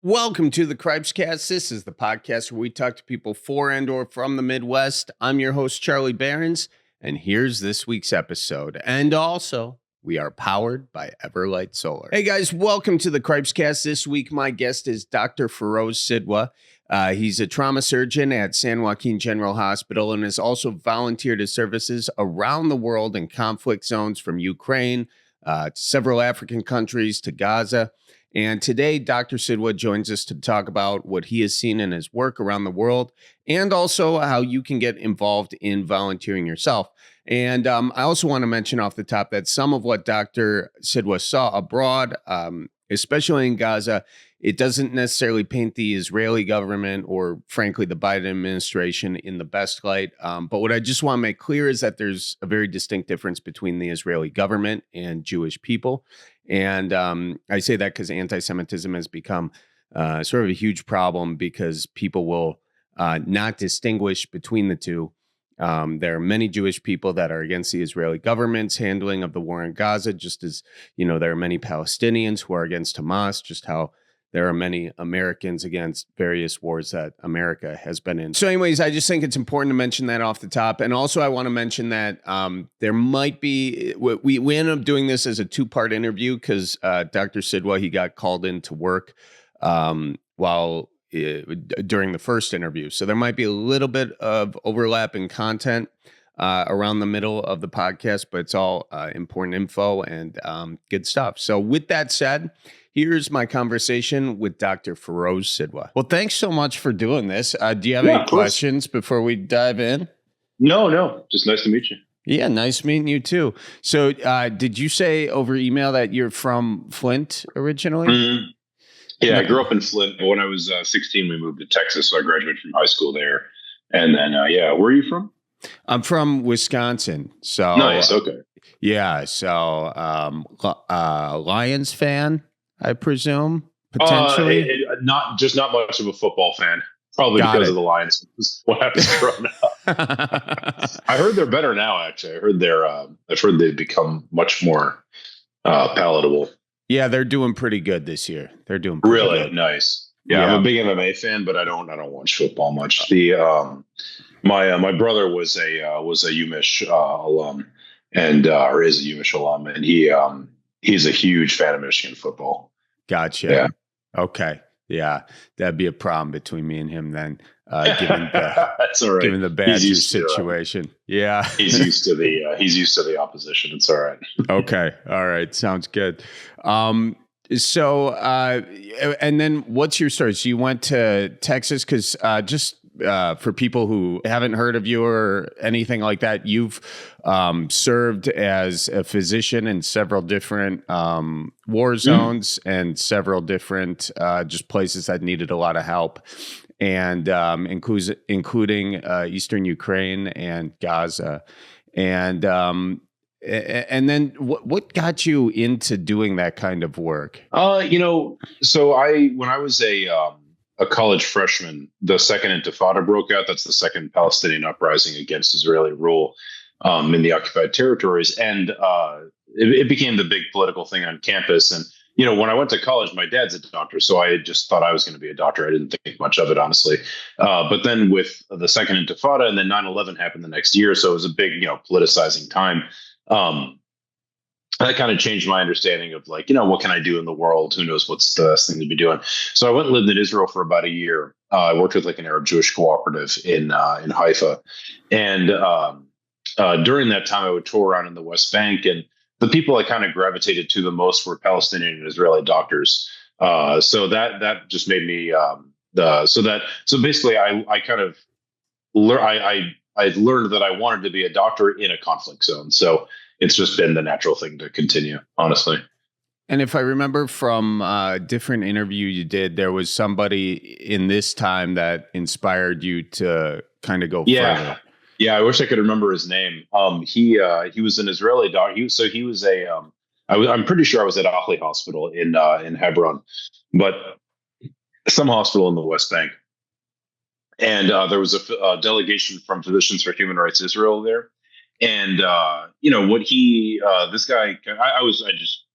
Welcome to the Cripescast. This is the podcast where we talk to people for and or from the Midwest. I'm your host, Charlie Behrens, and here's this week's episode. And also, we are powered by Everlight Solar. Hey guys, welcome to the Cripescast. This week, my guest is Dr. Feroze Sidhwa. He's a trauma surgeon at San Joaquin General Hospital and has also volunteered his services around the world in conflict zones from Ukraine to several African countries to Gaza. And today, Dr. Sidhwa joins us to talk about what he has seen in his work around the world and also how you can get involved in volunteering yourself. And I also want to mention off the top that some of what Dr. Sidhwa saw abroad, especially in Gaza, it doesn't necessarily paint the Israeli government or, frankly, the Biden administration in the best light. But what I just want to make clear is that there's a very distinct difference between the Israeli government and Jewish people. And I say that because anti-Semitism has become sort of a huge problem because people will not distinguish between the two. There are many Jewish people that are against the Israeli government's handling of the war in Gaza, just as, there are many Palestinians who are against Hamas, just how there are many Americans against various wars that America has been in. So anyways, I just think it's important to mention that off the top. And also I want to mention that there might be, we ended up doing this as a two-part interview because Dr. Sidhwa, he got called in to work during the first interview. So there might be a little bit of overlap in content around the middle of the podcast, but it's all important info and good stuff. So with that said, here's my conversation with Dr. Feroze Sidhwa. Well, thanks so much for doing this. Do you have any questions before we dive in? No. Just nice to meet you. Yeah, nice meeting you too. So did you say over email that you're from Flint originally? Mm-hmm. Yeah, I grew up in Flint. When I was 16, we moved to Texas, so I graduated from high school there. And then, where are you from? I'm from Wisconsin. So nice, okay. Yeah, so Lions fan, I presume, potentially. Not much of a football fan. Probably because of the Lions. What happens growing up? I heard they're better now. Actually, I've heard they've become much more palatable. Yeah, they're doing pretty good this year. They're doing pretty really good. Nice. Yeah, I'm a big MMA fan, but I don't watch football much. My brother was a UMich alum, and or is a UMich alum, and he's a huge fan of Michigan football. Gotcha. Yeah. Okay. Yeah, that'd be a problem between me and him then. Given that's all right. Given the Badger situation. Yeah. he's used to the opposition. It's all right. Okay. All right. Sounds good. So and then what's your story? So you went to Texas because for people who haven't heard of you or anything like that, you've served as a physician in several different war zones and several different just places that needed a lot of help, and including Eastern Ukraine and Gaza. And then what got you into doing that kind of work? So when I was a college freshman, the second Intifada broke out. That's the second Palestinian uprising against Israeli rule in the occupied territories. And it became the big political thing on campus. And, when I went to college, my dad's a doctor, so I just thought I was going to be a doctor. I didn't think much of it, honestly. But then with the second Intifada and then 9/11 happened the next year. So it was a big, politicizing time. That kind of changed my understanding of what can I do in the world? Who knows what's the best thing to be doing? So I went and lived in Israel for about a year. I worked with an Arab Jewish cooperative in Haifa. And during that time, I would tour around in the West Bank, and the people I kind of gravitated to the most were Palestinian and Israeli doctors. So that just made me so basically I kind of I learned that I wanted to be a doctor in a conflict zone. So it's just been the natural thing to continue, honestly. And if I remember from a different interview you did, there was somebody in this time that inspired you to kind of go further. Yeah, I wish I could remember his name. He was an Israeli doctor. He was I'm pretty sure I was at Ahli Hospital in Hebron, but some hospital in the West Bank. And there was a delegation from Physicians for Human Rights Israel there. And, what this guy, I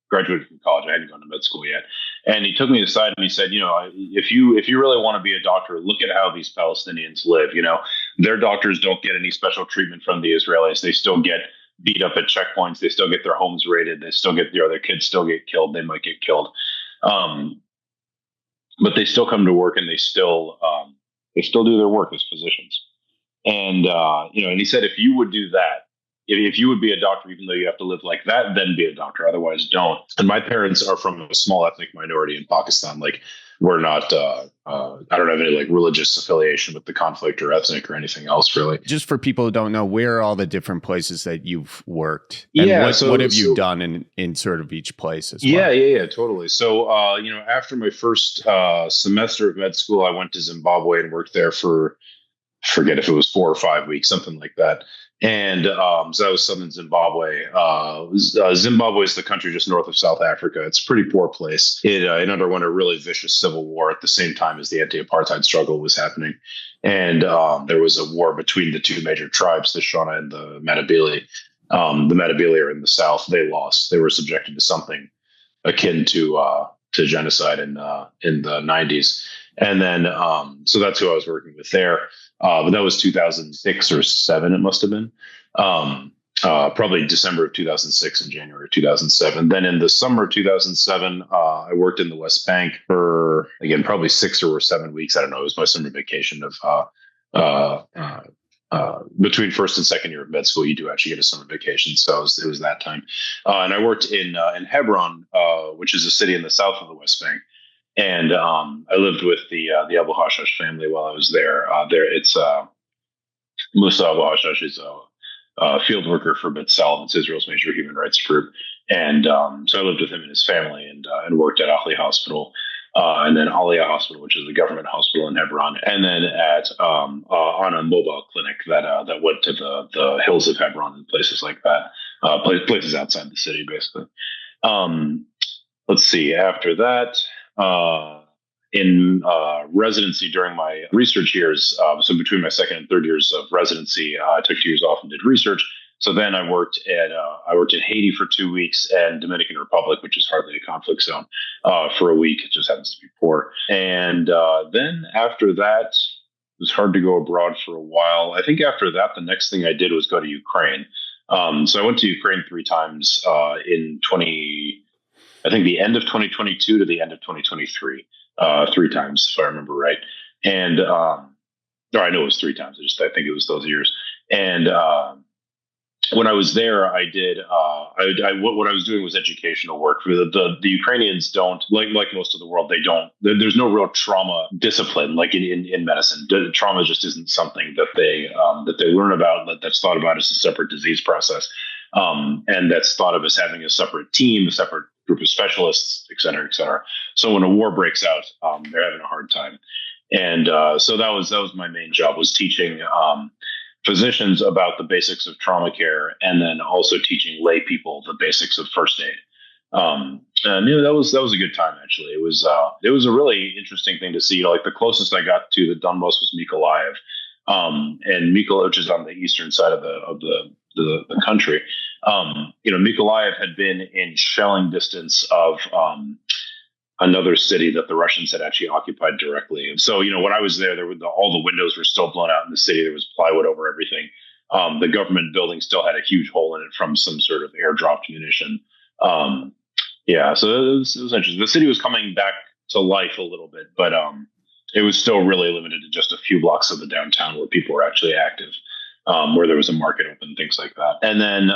graduated from college. I hadn't gone to med school yet. And he took me aside and he said, if you really want to be a doctor, look at how these Palestinians live. Their doctors don't get any special treatment from the Israelis. They still get beat up at checkpoints. They still get their homes raided. They still get, their kids still get killed. They might get killed. But they still come to work and they still do their work as physicians. And, and he said, if you would do that, if you would be a doctor, even though you have to live like that, then be a doctor. Otherwise, don't. And my parents are from a small ethnic minority in Pakistan. Like, we're not, I don't have any like religious affiliation with the conflict or ethnic or anything else, really. Just for people who don't know, where are all the different places that you've worked? And what have you done in sort of each place as well? Yeah, totally. So, after my first semester of med school, I went to Zimbabwe and worked there for, forget if it was 4 or 5 weeks, something like that. And so that was southern Zimbabwe. Zimbabwe is the country just north of South Africa. It's a pretty poor place. It underwent a really vicious civil war at the same time as the anti-apartheid struggle was happening. And there was a war between the two major tribes, the Shona and the Matabele. The Matabele are in the south. They lost. They were subjected to something akin to genocide in the 90s. And then so that's who I was working with there. But that was 2006 or 7, it must have been. Probably December of 2006 and January of 2007. Then in the summer of 2007, I worked in the West Bank for, again, probably 6 or 7 weeks. I don't know. It was my summer vacation of between first and second year of med school. You do actually get a summer vacation. So it was that time. And I worked in Hebron, which is a city in the south of the West Bank. And I lived with the Abu Hashash family while I was there. It's Musa Abu Hashash is a field worker for B'Tselem. It's Israel's major human rights group. And so I lived with him and his family and worked at Ahli Hospital and then Aliyah Hospital, which is the government hospital in Hebron, and then at on a mobile clinic that went to the hills of Hebron and places like that, places outside the city, basically. Let's see. After that. In residency during my research years, so between my second and third years of residency, I took 2 years off and did research. So then I worked in Haiti for 2 weeks and Dominican Republic, which is hardly a conflict zone, for a week. It just happens to be poor. And then after that, it was hard to go abroad for a while. I think after that, the next thing I did was go to Ukraine. So I went to Ukraine 3 times in the end of 2022 to the end of 2023, 3 times, if I remember right. And, or I know it was 3 times. I think it was those years. And, when I was there, I did, what I was doing was educational work. The Ukrainians don't, like most of the world, there's no real trauma discipline, like in medicine. Trauma just isn't something that they learn about, that's thought about as a separate disease process. And that's thought of as having a separate team, a separate group of specialists, et cetera, et cetera. So when a war breaks out, they're having a hard time. And so that was my main job, was teaching physicians about the basics of trauma care, and then also teaching lay people the basics of first aid. And that was a good time, actually. It was a really interesting thing to see. Like, the closest I got to the Donbass was Mykolaiv, and Mykolaiv, which is on the eastern side of the country. Mykolaiv had been in shelling distance of another city that the Russians had actually occupied directly. And so, when I was there, all the windows were still blown out in the city. There was plywood over everything. The government building still had a huge hole in it from some sort of airdropped munition. So it was interesting. The city was coming back to life a little bit, but it was still really limited to just a few blocks of the downtown where people were actually active, where there was a market open, things like that. And then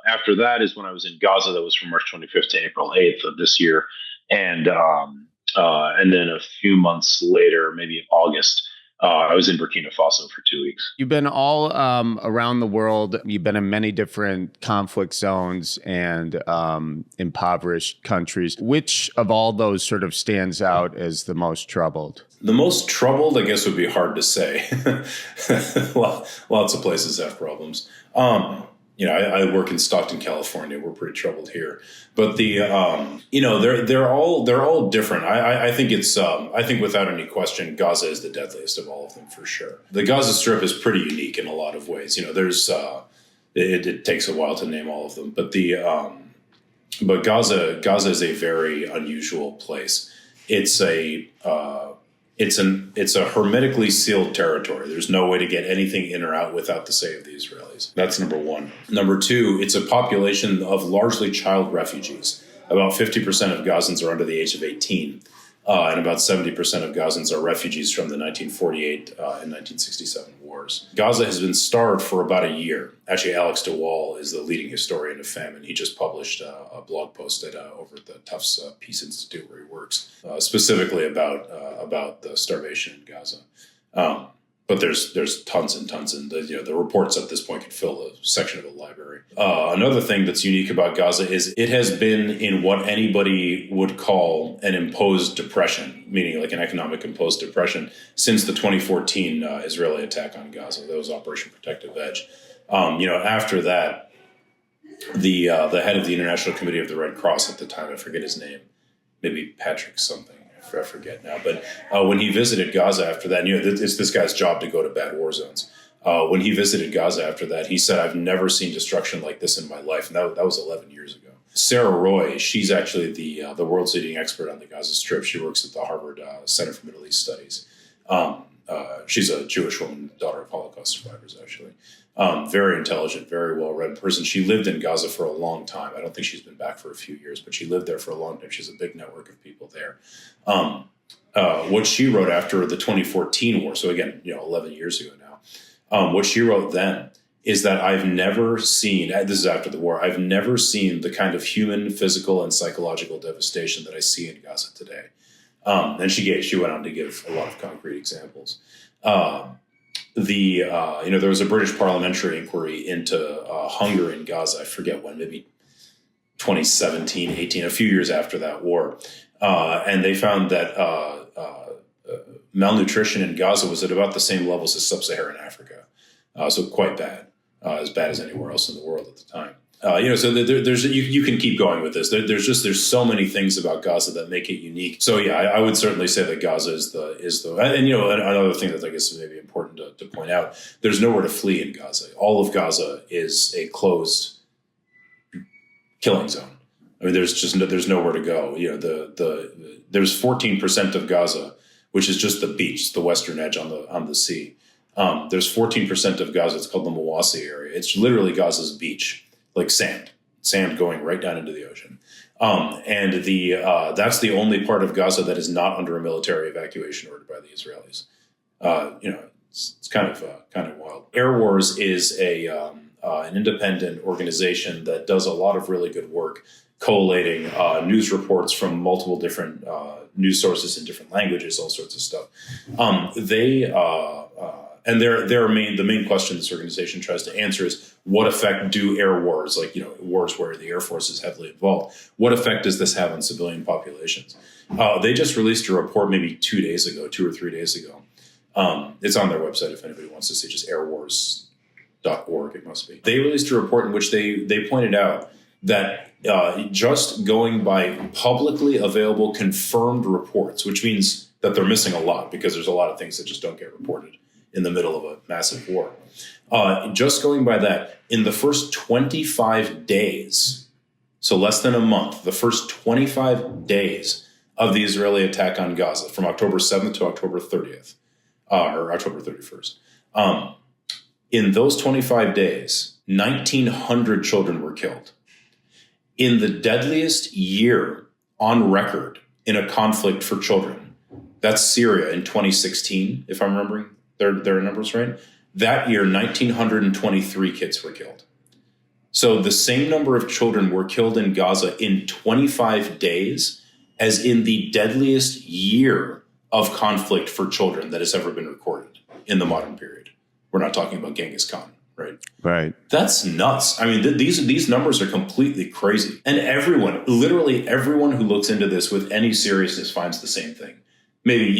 after that is when I was in Gaza. That was from March 25th to April 8th of this year. And then a few months later, maybe August, I was in Burkina Faso for 2 weeks. You've been all around the world. You've been in many different conflict zones and impoverished countries. Which of all those sort of stands out as the most troubled? The most troubled, I guess, would be hard to say. Lots of places have problems. I work in Stockton, California. We're pretty troubled here, but they're all different. I think I think without any question, Gaza is the deadliest of all of them for sure. The Gaza Strip is pretty unique in a lot of ways. There's it takes a while to name all of them, but But Gaza is a very unusual place. It's a hermetically sealed territory. There's no way to get anything in or out without the say of the Israelis. That's number one. Number two, it's a population of largely child refugees. About 50% of Gazans are under the age of 18. And about 70% of Gazans are refugees from the 1948 and 1967 wars. Gaza has been starved for about a year. Actually, Alex DeWall is the leading historian of famine. He just published a blog post over at the Tufts Peace Institute where he works, specifically about the starvation in Gaza. But there's tons and tons, and the reports at this point could fill a section of a library. Another thing that's unique about Gaza is it has been in what anybody would call an imposed depression, meaning like an economic imposed depression, since the 2014 Israeli attack on Gaza. That was Operation Protective Edge. After that, the head of the International Committee of the Red Cross at the time, I forget his name, maybe Patrick something. I forget now, but when he visited Gaza after that, it's this guy's job to go to bad war zones. When he visited Gaza after that, he said, "I've never seen destruction like this in my life." And that was 11 years ago. Sarah Roy, she's actually the world's leading expert on the Gaza Strip. She works at the Harvard Center for Middle East Studies. She's a Jewish woman, daughter of Holocaust survivors, actually. Very intelligent, very well-read person. She lived in Gaza for a long time. I don't think she's been back for a few years, but she lived there for a long time. She has a big network of people there. What she wrote after the 2014 war, so again, 11 years ago now, what she wrote then is that I've never seen, this is after the war, I've never seen the kind of human, physical, and psychological devastation that I see in Gaza today. And she went on to give a lot of concrete examples. There was a British parliamentary inquiry into hunger in Gaza. I forget when, maybe 2017, 18, a few years after that war. And they found that malnutrition in Gaza was at about the same levels as sub-Saharan Africa. So quite bad, as bad as anywhere else in the world at the time. So there's you can keep going with this. There's so many things about Gaza that make it unique. So yeah, I would certainly say that Gaza is the and another thing that I guess is maybe important to point out. There's nowhere to flee in Gaza. All of Gaza is a closed killing zone. I mean, there's nowhere to go. There's 14% of Gaza, which is just the beach, the western edge on the sea. There's 14% of Gaza. It's called the Mawasi area. It's literally Gaza's beach. Like sand going right down into the ocean. And that's the only part of Gaza that is not under a military evacuation order by the Israelis. It's kind of wild. Air Wars is an independent organization that does a lot of really good work collating news reports from multiple different news sources in different languages, all sorts of stuff. And the main question this organization tries to answer is, what effect do air wars, wars where the Air Force is heavily involved, what effect does this have on civilian populations? They just released a report maybe 2 or 3 days ago. It's on their website if anybody wants to see, just airwars.org, it must be. They released a report in which they pointed out that just going by publicly available confirmed reports, which means that they're missing a lot because there's a lot of things that just don't get reported in the middle of a massive war. Just going by that, in the first 25 days, so less than a month, the first 25 days of the Israeli attack on Gaza, from October 7th to October 30th, or October 31st, in those 25 days, 1,900 children were killed. In the deadliest year on record in a conflict for children, that's Syria in 2016, if I'm remembering their numbers right. That year, 1,923 kids were killed. So the same number of children were killed in Gaza in 25 days as in the deadliest year of conflict for children that has ever been recorded in the modern period. We're not talking about Genghis Khan, right? Right. That's nuts. I mean, these numbers are completely crazy. And literally everyone who looks into this with any seriousness finds the same thing. Maybe,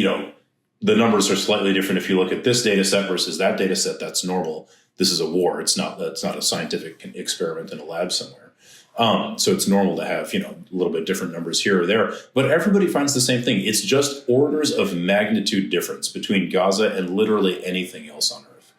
the numbers are slightly different. If you look at this data set versus that data set, that's normal. This is a war. That's not a scientific experiment in a lab somewhere. So it's normal to have, a little bit different numbers here or there, but everybody finds the same thing. It's just orders of magnitude difference between Gaza and literally anything else on Earth.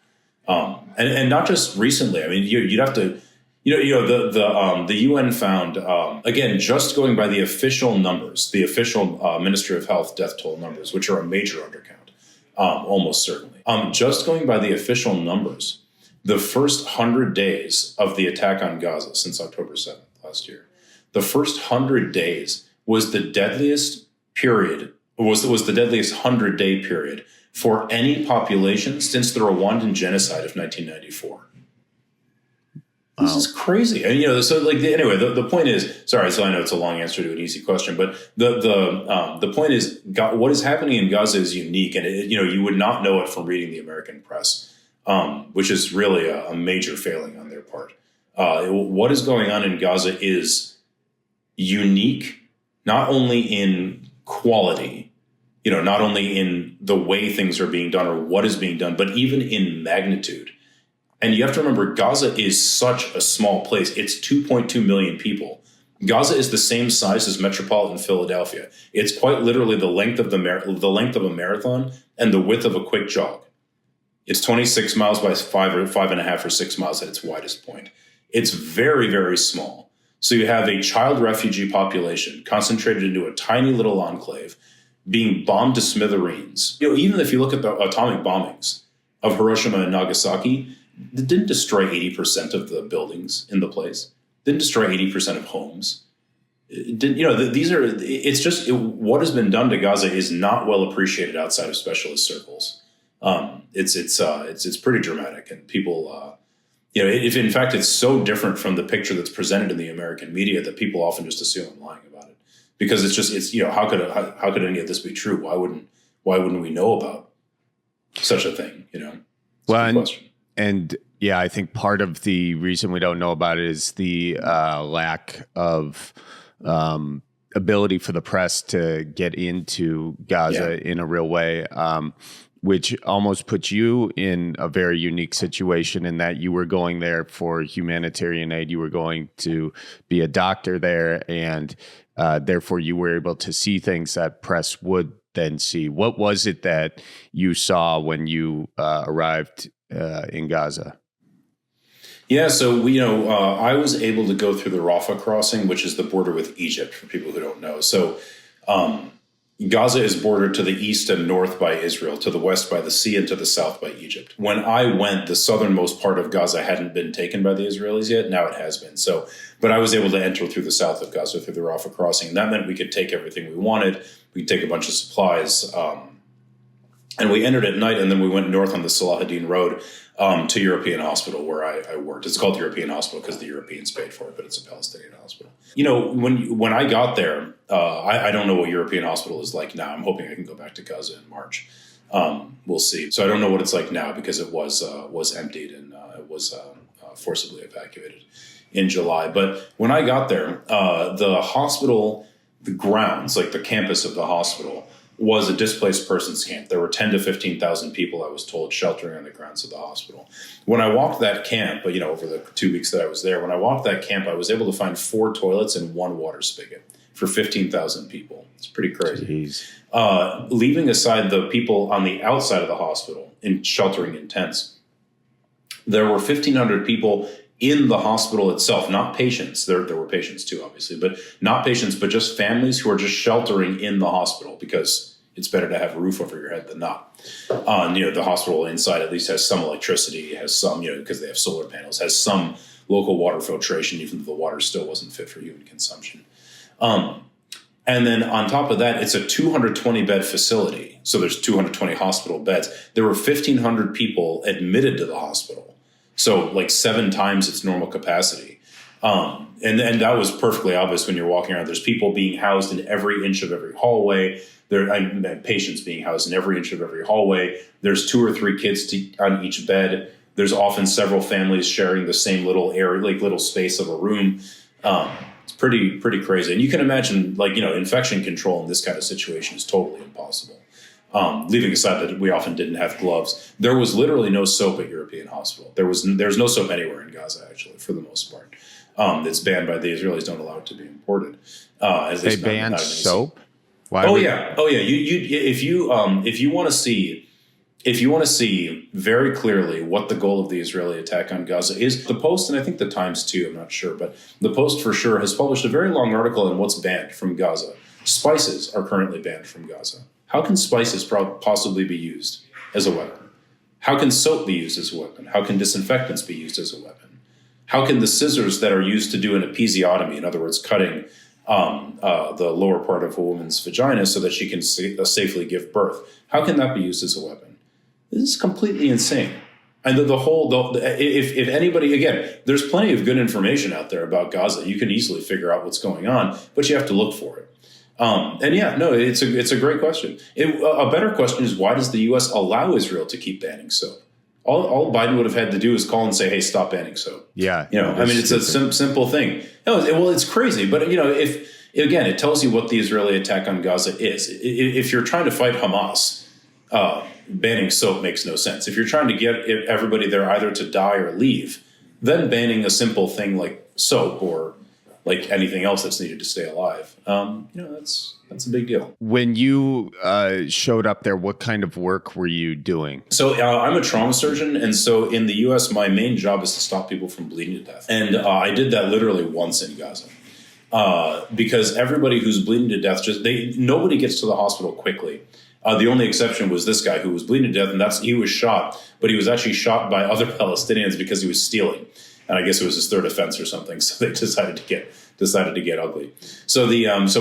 And not just recently. I mean, you'd have to, The UN found, again, just going by the official numbers, the official Ministry of Health death toll numbers, which are a major undercount, almost certainly. Just going by the official numbers, the first 100 days of the attack on Gaza since October 7th last year, the first 100 days was the deadliest period, was the deadliest 100-day period for any population since the Rwandan genocide of 1994. This is crazy. And, so like, anyway, the point is, sorry, so I know it's a long answer to an easy question, but the point is, what is happening in Gaza is unique. And, you would not know it from reading the American press, which is really a major failing on their part. What is going on in Gaza is unique, not only in quality, not only in the way things are being done or what is being done, but even in magnitude. And you have to remember, Gaza is such a small place. It's 2.2 million people. Gaza is the same size as metropolitan Philadelphia. It's quite literally the length of a marathon and the width of a quick jog. It's 26 miles by 5.5 or 6 miles at its widest point. It's very, very small. So you have a child refugee population concentrated into a tiny little enclave being bombed to smithereens. Even if you look at the atomic bombings of Hiroshima and Nagasaki, it didn't destroy 80% of the buildings in the place. It didn't destroy 80% of homes. It didn't, what has been done to Gaza is not well appreciated outside of specialist circles. It's pretty dramatic, and people, if in fact it's so different from the picture that's presented in the American media that people often just assume I'm lying about it, because how could any of this be true? Why wouldn't we know about such a thing? Well, and yeah, I think part of the reason we don't know about it is the lack of ability for the press to get into Gaza in a real way, which almost puts you in a very unique situation in that you were going there for humanitarian aid. You were going to be a doctor there, and therefore you were able to see things that press would then see. What was it that you saw when you arrived in Gaza? Yeah, so I was able to go through the Rafah crossing, which is the border with Egypt, for people who don't know. So Gaza is bordered to the east and north by Israel, to the west by the sea, and to the south by Egypt. When I went, the southernmost part of Gaza hadn't been taken by the Israelis yet. Now it has been. But I was able to enter through the south of Gaza through the Rafah crossing. And that meant we could take everything we wanted. We could take a bunch of supplies. And we entered at night, and then we went north on the Salahuddin Road to European Hospital, where I worked. It's called European Hospital because the Europeans paid for it, but it's a Palestinian hospital. When I got there, I don't know what European Hospital is like now. I'm hoping I can go back to Gaza in March. We'll see. So I don't know what it's like now, because it was emptied and it was forcibly evacuated in July. But when I got there, the hospital, the grounds, like the campus of the hospital, was a displaced persons camp. There were 10 to 15,000 people, I was told, sheltering on the grounds of the hospital. When I walked that camp, over the 2 weeks that I was there, when I walked that camp, I was able to find 4 toilets and 1 water spigot for 15,000 people. It's pretty crazy. Leaving aside the people on the outside of the hospital in sheltering in tents, there were 1,500 people in the hospital itself, not patients. There were patients too, obviously, but not patients, but just families who are just sheltering in the hospital because it's better to have a roof over your head than not. The hospital inside at least has some electricity, has some, because they have solar panels, has some local water filtration, even though the water still wasn't fit for human consumption. And then on top of that, it's a 220-bed facility. So there's 220 hospital beds. There were 1,500 people admitted to the hospital. So like 7 times its normal capacity. And that was perfectly obvious when you're walking around. There's people being housed in every inch of every hallway. Patients being housed in every inch of every hallway. There's 2 or 3 kids on each bed. There's often several families sharing the same little area, like little space of a room. It's pretty crazy. And you can imagine, infection control in this kind of situation is totally impossible. Leaving aside that we often didn't have gloves. There was literally no soap at European Hospital. There's no soap anywhere in Gaza, actually, for the most part. It's banned by the Israelis, don't allow it to be imported. They banned soap? Yeah. You if you want to see if you want to see very clearly what the goal of the Israeli attack on Gaza is, the Post, and I think the Times too, I'm not sure, but the Post for sure has published a very long article on what's banned from Gaza. Spices are currently banned from Gaza. How can spices possibly be used as a weapon? How can soap be used as a weapon? How can disinfectants be used as a weapon? How can the scissors that are used to do an episiotomy, in other words, cutting the lower part of a woman's vagina so that she can safely give birth, how can that be used as a weapon? This is completely insane. And if anybody, again, there's plenty of good information out there about Gaza. You can easily figure out what's going on, but you have to look for it. It's a great question. A better question is, why does the U.S. allow Israel to keep banning soap? All Biden would have had to do is call and say, "Hey, stop banning soap." Yeah, it's a simple thing. No, it's crazy, but it tells you what the Israeli attack on Gaza is. If you're trying to fight Hamas, banning soap makes no sense. If you're trying to get everybody there either to die or leave, then banning a simple thing like soap or like anything else that's needed to stay alive, that's a big deal. When you showed up there, what kind of work were you doing? So I'm a trauma surgeon, and so in the U.S., my main job is to stop people from bleeding to death. And I did that literally once in Gaza. Because everybody who's bleeding to death, nobody gets to the hospital quickly. The only exception was this guy who was bleeding to death, and he was shot, but he was actually shot by other Palestinians because he was stealing. And I guess it was his third offense or something, so they decided to get ugly. So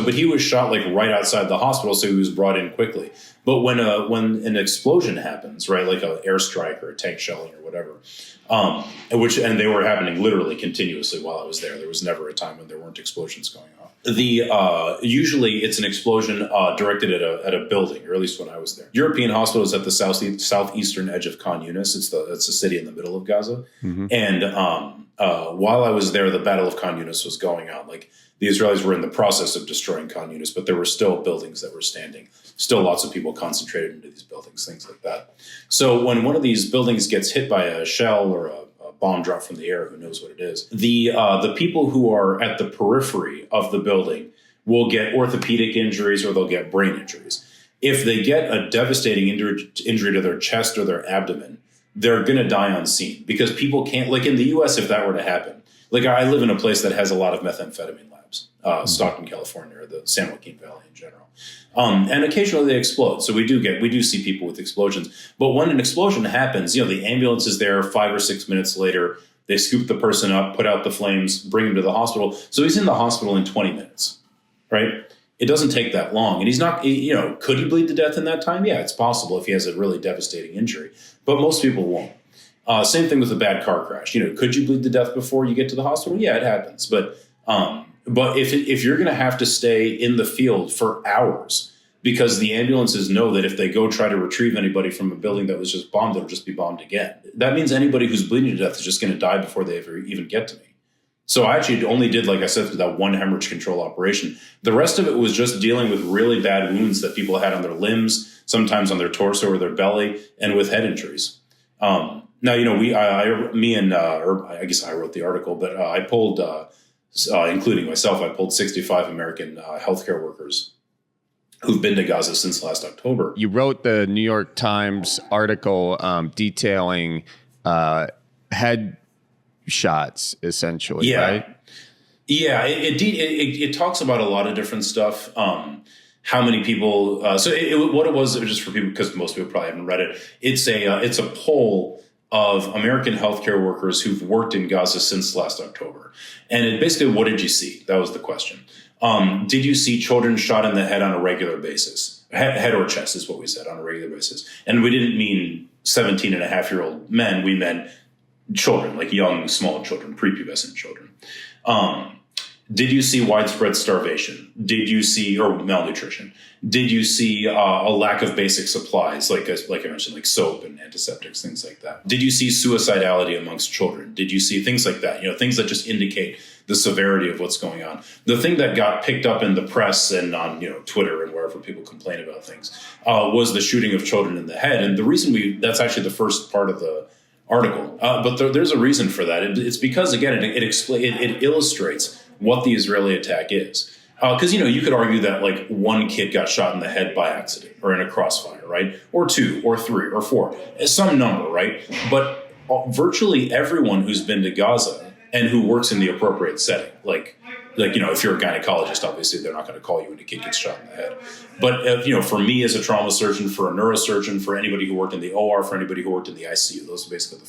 but he was shot like right outside the hospital, so he was brought in quickly. But when an explosion happens, right, like an airstrike or a tank shelling or whatever, and they were happening literally continuously while I was there. There was never a time when there weren't explosions going on. Usually it's an explosion directed at a building, or at least when I was there. European Hospital is at the southeastern edge of Khan Yunis. It's a city in the middle of Gaza. Mm-hmm. And while I was there, the Battle of Khan Yunis was going on. Like, the Israelis were in the process of destroying Khan Yunis, but there were still buildings that were standing. Still lots of people concentrated into these buildings, things like that. So when one of these buildings gets hit by a shell or a bomb drop from the air, who knows what it is, the people who are at the periphery of the building will get orthopedic injuries or they'll get brain injuries. If they get a devastating injury to their chest or their abdomen, they're going to die on scene, because people can't, like in the U.S., if that were to happen, like I live in a place that has a lot of methamphetamine labs, Stockton, California, or the San Joaquin Valley in general. And occasionally they explode. So we do see people with explosions. But when an explosion happens, the ambulance is there 5 or 6 minutes later. They scoop the person up, put out the flames, bring him to the hospital. So he's in the hospital in 20 minutes, right? It doesn't take that long. And he's not, could he bleed to death in that time? Yeah, it's possible if he has a really devastating injury. But most people won't. Same thing with a bad car crash. Could you bleed to death before you get to the hospital? Yeah, it happens. But if you're going to have to stay in the field for hours, because the ambulances know that if they go try to retrieve anybody from a building that was just bombed, it'll just be bombed again. That means anybody who's bleeding to death is just going to die before they ever even get to me. So I actually only did, like I said, that one hemorrhage control operation. The rest of it was just dealing with really bad wounds that people had on their limbs, sometimes on their torso or their belly, and with head injuries. Now, I guess I wrote the article, but I pulled, including myself, I pulled 65 American healthcare workers who've been to Gaza since last October. You wrote the New York Times article detailing head shots, essentially, right? Yeah, it talks about a lot of different stuff. How many people? What it was just for people, because most people probably haven't read it. It's a poll of American healthcare workers who've worked in Gaza since last October, and it basically, what did you see? That was the question. Did you see children shot in the head on a regular basis? Head or chest is what we said, on a regular basis, and we didn't mean 17-and-a-half-year-old men. We meant children, like young, small children, prepubescent children. Did you see widespread starvation? Did you see, or malnutrition? Did you see a lack of basic supplies, like I mentioned, like soap and antiseptics, things like that? Did you see suicidality amongst children? Did you see things like that? Things that just indicate the severity of what's going on. The thing that got picked up in the press and on Twitter and wherever people complain about things was the shooting of children in the head. And the reason that's actually the first part of the article, but there's a reason for that. It's because, again, it illustrates what the Israeli attack is. Because, you could argue that like one kid got shot in the head by accident or in a crossfire, right? Or 2 or 3 or 4, some number, right? But virtually everyone who's been to Gaza and who works in the appropriate setting, like if you're a gynecologist, obviously they're not going to call you when a kid gets shot in the head. But for me as a trauma surgeon, for a neurosurgeon, for anybody who worked in the OR, for anybody who worked in the ICU, those are basically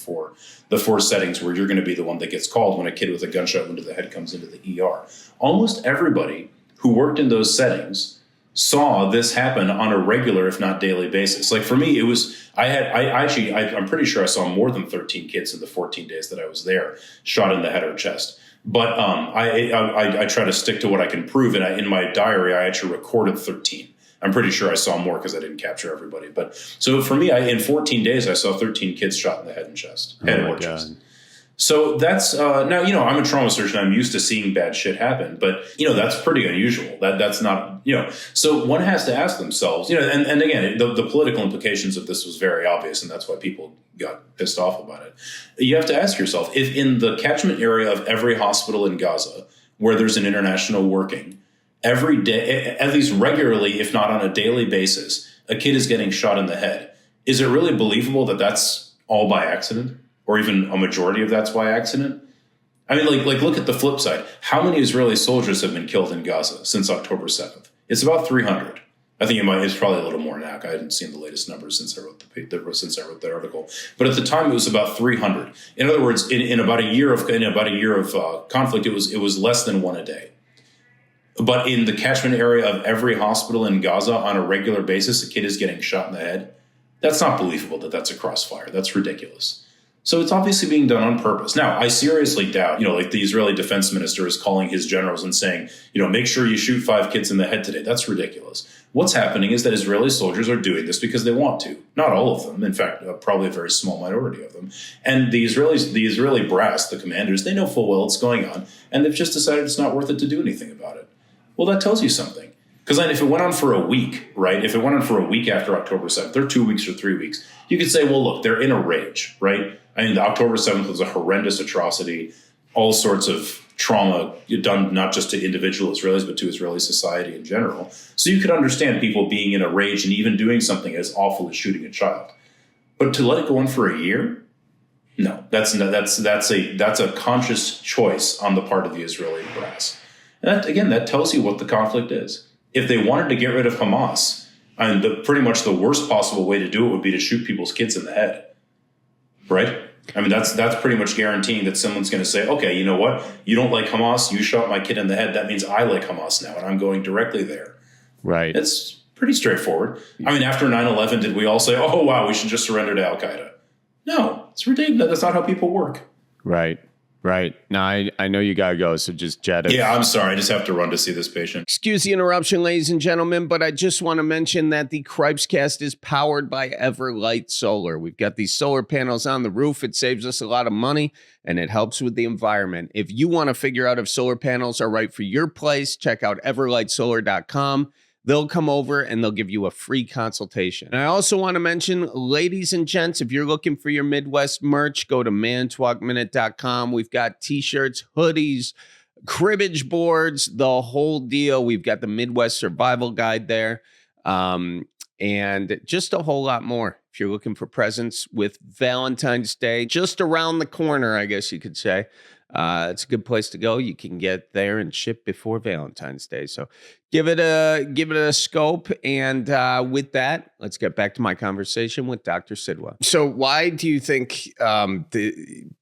the four settings where you're going to be the one that gets called when a kid with a gunshot wound to the head comes into the ER. Almost everybody who worked in those settings saw this happen on a regular, if not daily basis. Like for me, it was, I'm pretty sure I saw more than 13 kids in the 14 days that I was there shot in the head or chest. But I try to stick to what I can prove. And in my diary, I actually recorded 13. I'm pretty sure I saw more because I didn't capture everybody. But so for me, in 14 days, I saw 13 kids shot in the head and chest. Head or chest. So that's now, I'm a trauma surgeon. I'm used to seeing bad shit happen, but that's pretty unusual. That's not, so one has to ask themselves, and again, the political implications of this was very obvious, and that's why people got pissed off about it. You have to ask yourself, if in the catchment area of every hospital in Gaza where there's an international working, every day, at least regularly, if not on a daily basis, a kid is getting shot in the head. Is it really believable that that's all by accident? Or even a majority of that's by accident? I mean, like look at the flip side. How many Israeli soldiers have been killed in Gaza since October 7th? It's about 300. I think it's probably a little more now. I hadn't seen the latest numbers since I wrote the article. But at the time, it was about 300. In other words, in about a year of conflict, it was less than one a day. But in the catchment area of every hospital in Gaza on a regular basis, a kid is getting shot in the head. That's not believable that that's a crossfire. That's ridiculous. So it's obviously being done on purpose. Now, I seriously doubt, like the Israeli defense minister is calling his generals and saying, make sure you shoot 5 kids in the head today. That's ridiculous. What's happening is that Israeli soldiers are doing this because they want to. Not all of them. In fact, probably a very small minority of them. And the Israeli brass, the commanders, they know full well what's going on. And they've just decided it's not worth it to do anything about it. Well, that tells you something. Because then if it went on for a week, right? If it went on for a week after October 7th, or 2 weeks or 3 weeks, you could say, well, look, they're in a rage, right? I mean, the October 7th was a horrendous atrocity, all sorts of trauma done not just to individual Israelis, but to Israeli society in general. So you could understand people being in a rage and even doing something as awful as shooting a child. But to let it go on for a year? No, that's a conscious choice on the part of the Israeli brass. And that tells you what the conflict is. If they wanted to get rid of Hamas, and pretty much the worst possible way to do it would be to shoot people's kids in the head. Right? I mean, that's pretty much guaranteeing that someone's going to say, okay, you know what? You don't like Hamas. You shot my kid in the head. That means I like Hamas now, and I'm going directly there. Right. It's pretty straightforward. I mean, after 9/11, did we all say, oh, wow, we should just surrender to Al-Qaeda? No, it's ridiculous. That's not how people work. Right. Right. Now, I know you got to go, so just jet it. Yeah, I'm sorry. I just have to run to see this patient. Excuse the interruption, ladies and gentlemen, but I just want to mention that the Cripescast is powered by Everlight Solar. We've got these solar panels on the roof. It saves us a lot of money, and it helps with the environment. If you want to figure out if solar panels are right for your place, check out everlightsolar.com. They'll come over and they'll give you a free consultation. And I also want to mention, ladies and gents, if you're looking for your Midwest merch, go to mantalkminute.com. We've got t-shirts, hoodies, cribbage boards, the whole deal. We've got the Midwest survival guide there. And just a whole lot more. If you're looking for presents with Valentine's Day just around the corner, I guess you could say. It's a good place to go. You can get there and ship before Valentine's Day. So give it a scope. And with that, let's get back to my conversation with Dr. Sidhwa. So why do you think,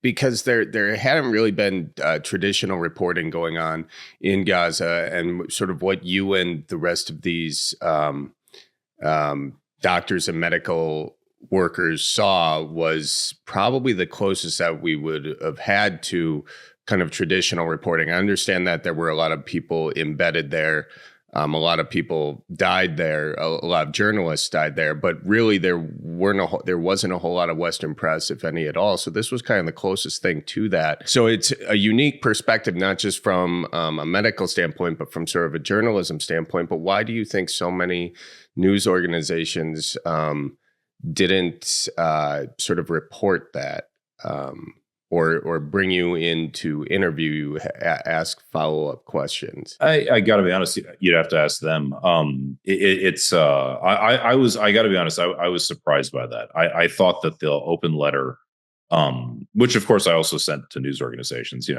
because there hadn't really been traditional reporting going on in Gaza, and sort of what you and the rest of these doctors and medical workers saw was probably the closest that we would have had to kind of traditional reporting. I understand that there were a lot of people embedded there. A lot of people died there. A lot of journalists died there, but really there wasn't a whole lot of Western press, if any at all. So this was kind of the closest thing to that. So it's a unique perspective, not just from a medical standpoint, but from sort of a journalism standpoint. But why do you think so many news organizations didn't sort of report that? or bring you in to interview you, ask follow-up questions? I got to be honest, you'd have to ask them. I got to be honest, I was surprised by that. I thought that the open letter, which of course I also sent to news organizations,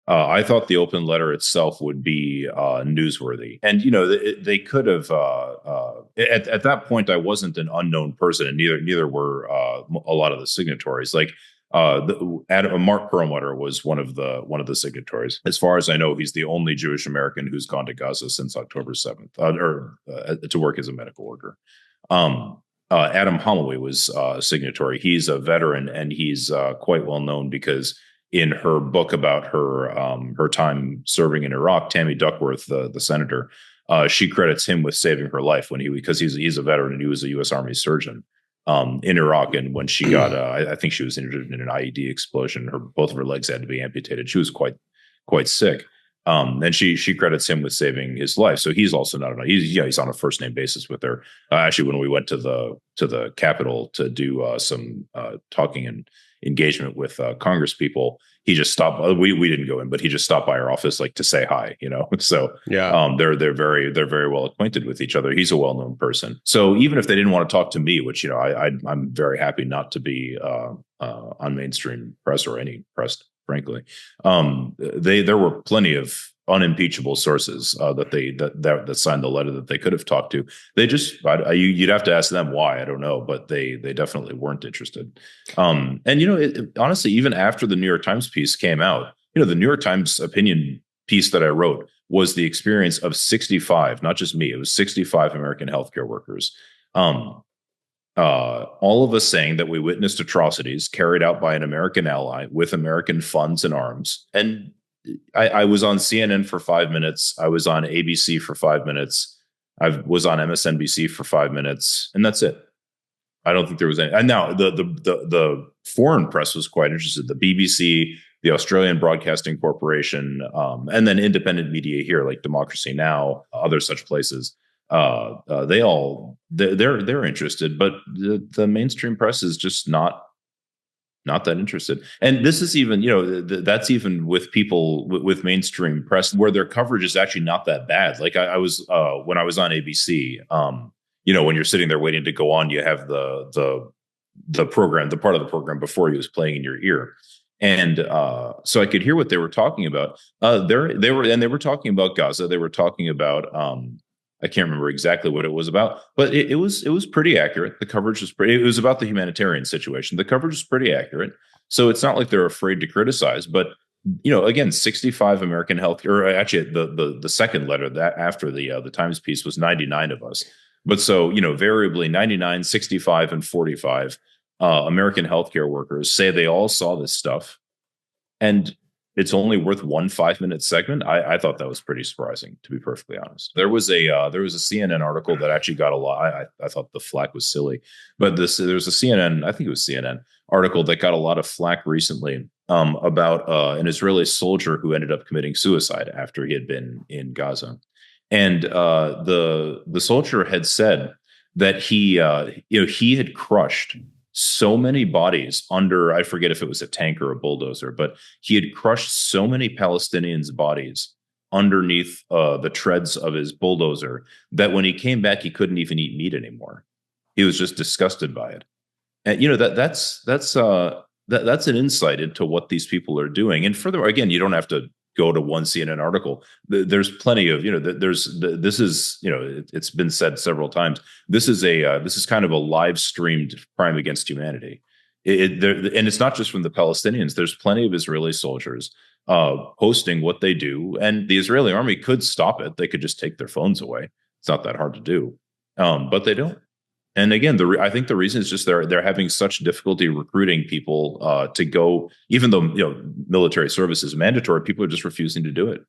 I thought the open letter itself would be newsworthy, and they could have. At that point, I wasn't an unknown person, and neither were a lot of the signatories. Like Mark Perlmutter was one of the signatories. As far as I know, he's the only Jewish American who's gone to Gaza since October 7th, to work as a medical worker. Adam Holloway was a signatory. He's a veteran, and he's quite well known because in her book about her time serving in Iraq, Tammy Duckworth, the senator, she credits him with saving her life because he's a veteran and he was a U.S. Army surgeon in Iraq. And when she got, I think she was injured in an IED explosion. Both of her legs had to be amputated. She was quite sick. And she credits him with saving his life. So he's also he's on a first name basis with her. Actually, when we went to the Capitol to do some talking and engagement with Congress people, he just stopped. We didn't go in, but he just stopped by our office to say hi. So yeah, they're very well acquainted with each other. He's a well known person. So even if they didn't want to talk to me, which I'm very happy not to be on mainstream press or any press, frankly, there were plenty of unimpeachable sources that signed the letter that they could have talked to. They just you'd have to ask them why. I don't know, but they definitely weren't interested. And honestly, even after the New York Times piece came out, the New York Times opinion piece that I wrote was the experience of 65, not just me. It was 65 American healthcare workers. All of us saying that we witnessed atrocities carried out by an American ally with American funds and arms. And I was on CNN for 5 minutes. I was on ABC for 5 minutes. I was on MSNBC for 5 minutes, and that's it. I don't think there was any. And now the foreign press was quite interested. The BBC, the Australian Broadcasting Corporation, and then independent media here like Democracy Now!, other such places. They're interested, but the mainstream press is just not that interested. And this is even, that's even with people with mainstream press where their coverage is actually not that bad. Like I was when I was on ABC, when you're sitting there waiting to go on, you have the program, the part of the program before you is playing in your ear. And so I could hear what they were talking about. They were talking about Gaza. They were talking about I can't remember exactly what it was about, but it was pretty accurate. The coverage was pretty. It was about the humanitarian situation. The coverage was pretty accurate. So it's not like they're afraid to criticize. But again, 65 American health, or actually the second letter that after the Times piece was 99 of us. But so variably 99, 65, and 45 American healthcare workers say they all saw this stuff, and it's only worth one 5-minute segment. I thought that was pretty surprising, to be perfectly honest. There was a CNN article that actually got a lot. I thought the flack was silly, but there was a CNN, I think it was CNN article that got a lot of flack recently about an Israeli soldier who ended up committing suicide after he had been in Gaza, and the soldier had said that he had crushed so many bodies under, I forget if it was a tank or a bulldozer, but he had crushed so many Palestinians' bodies underneath the treads of his bulldozer that when he came back, he couldn't even eat meat anymore. He was just disgusted by it. And that's an insight into what these people are doing. And further, again, you don't have to go to one CNN article. There's plenty of, it's been said several times. This is kind of a live streamed crime against humanity. And it's not just from the Palestinians. There's plenty of Israeli soldiers posting what they do, and the Israeli army could stop it. They could just take their phones away. It's not that hard to do, but they don't. And again, I think the reason is just they're having such difficulty recruiting people to go, even though military service is mandatory. People are just refusing to do it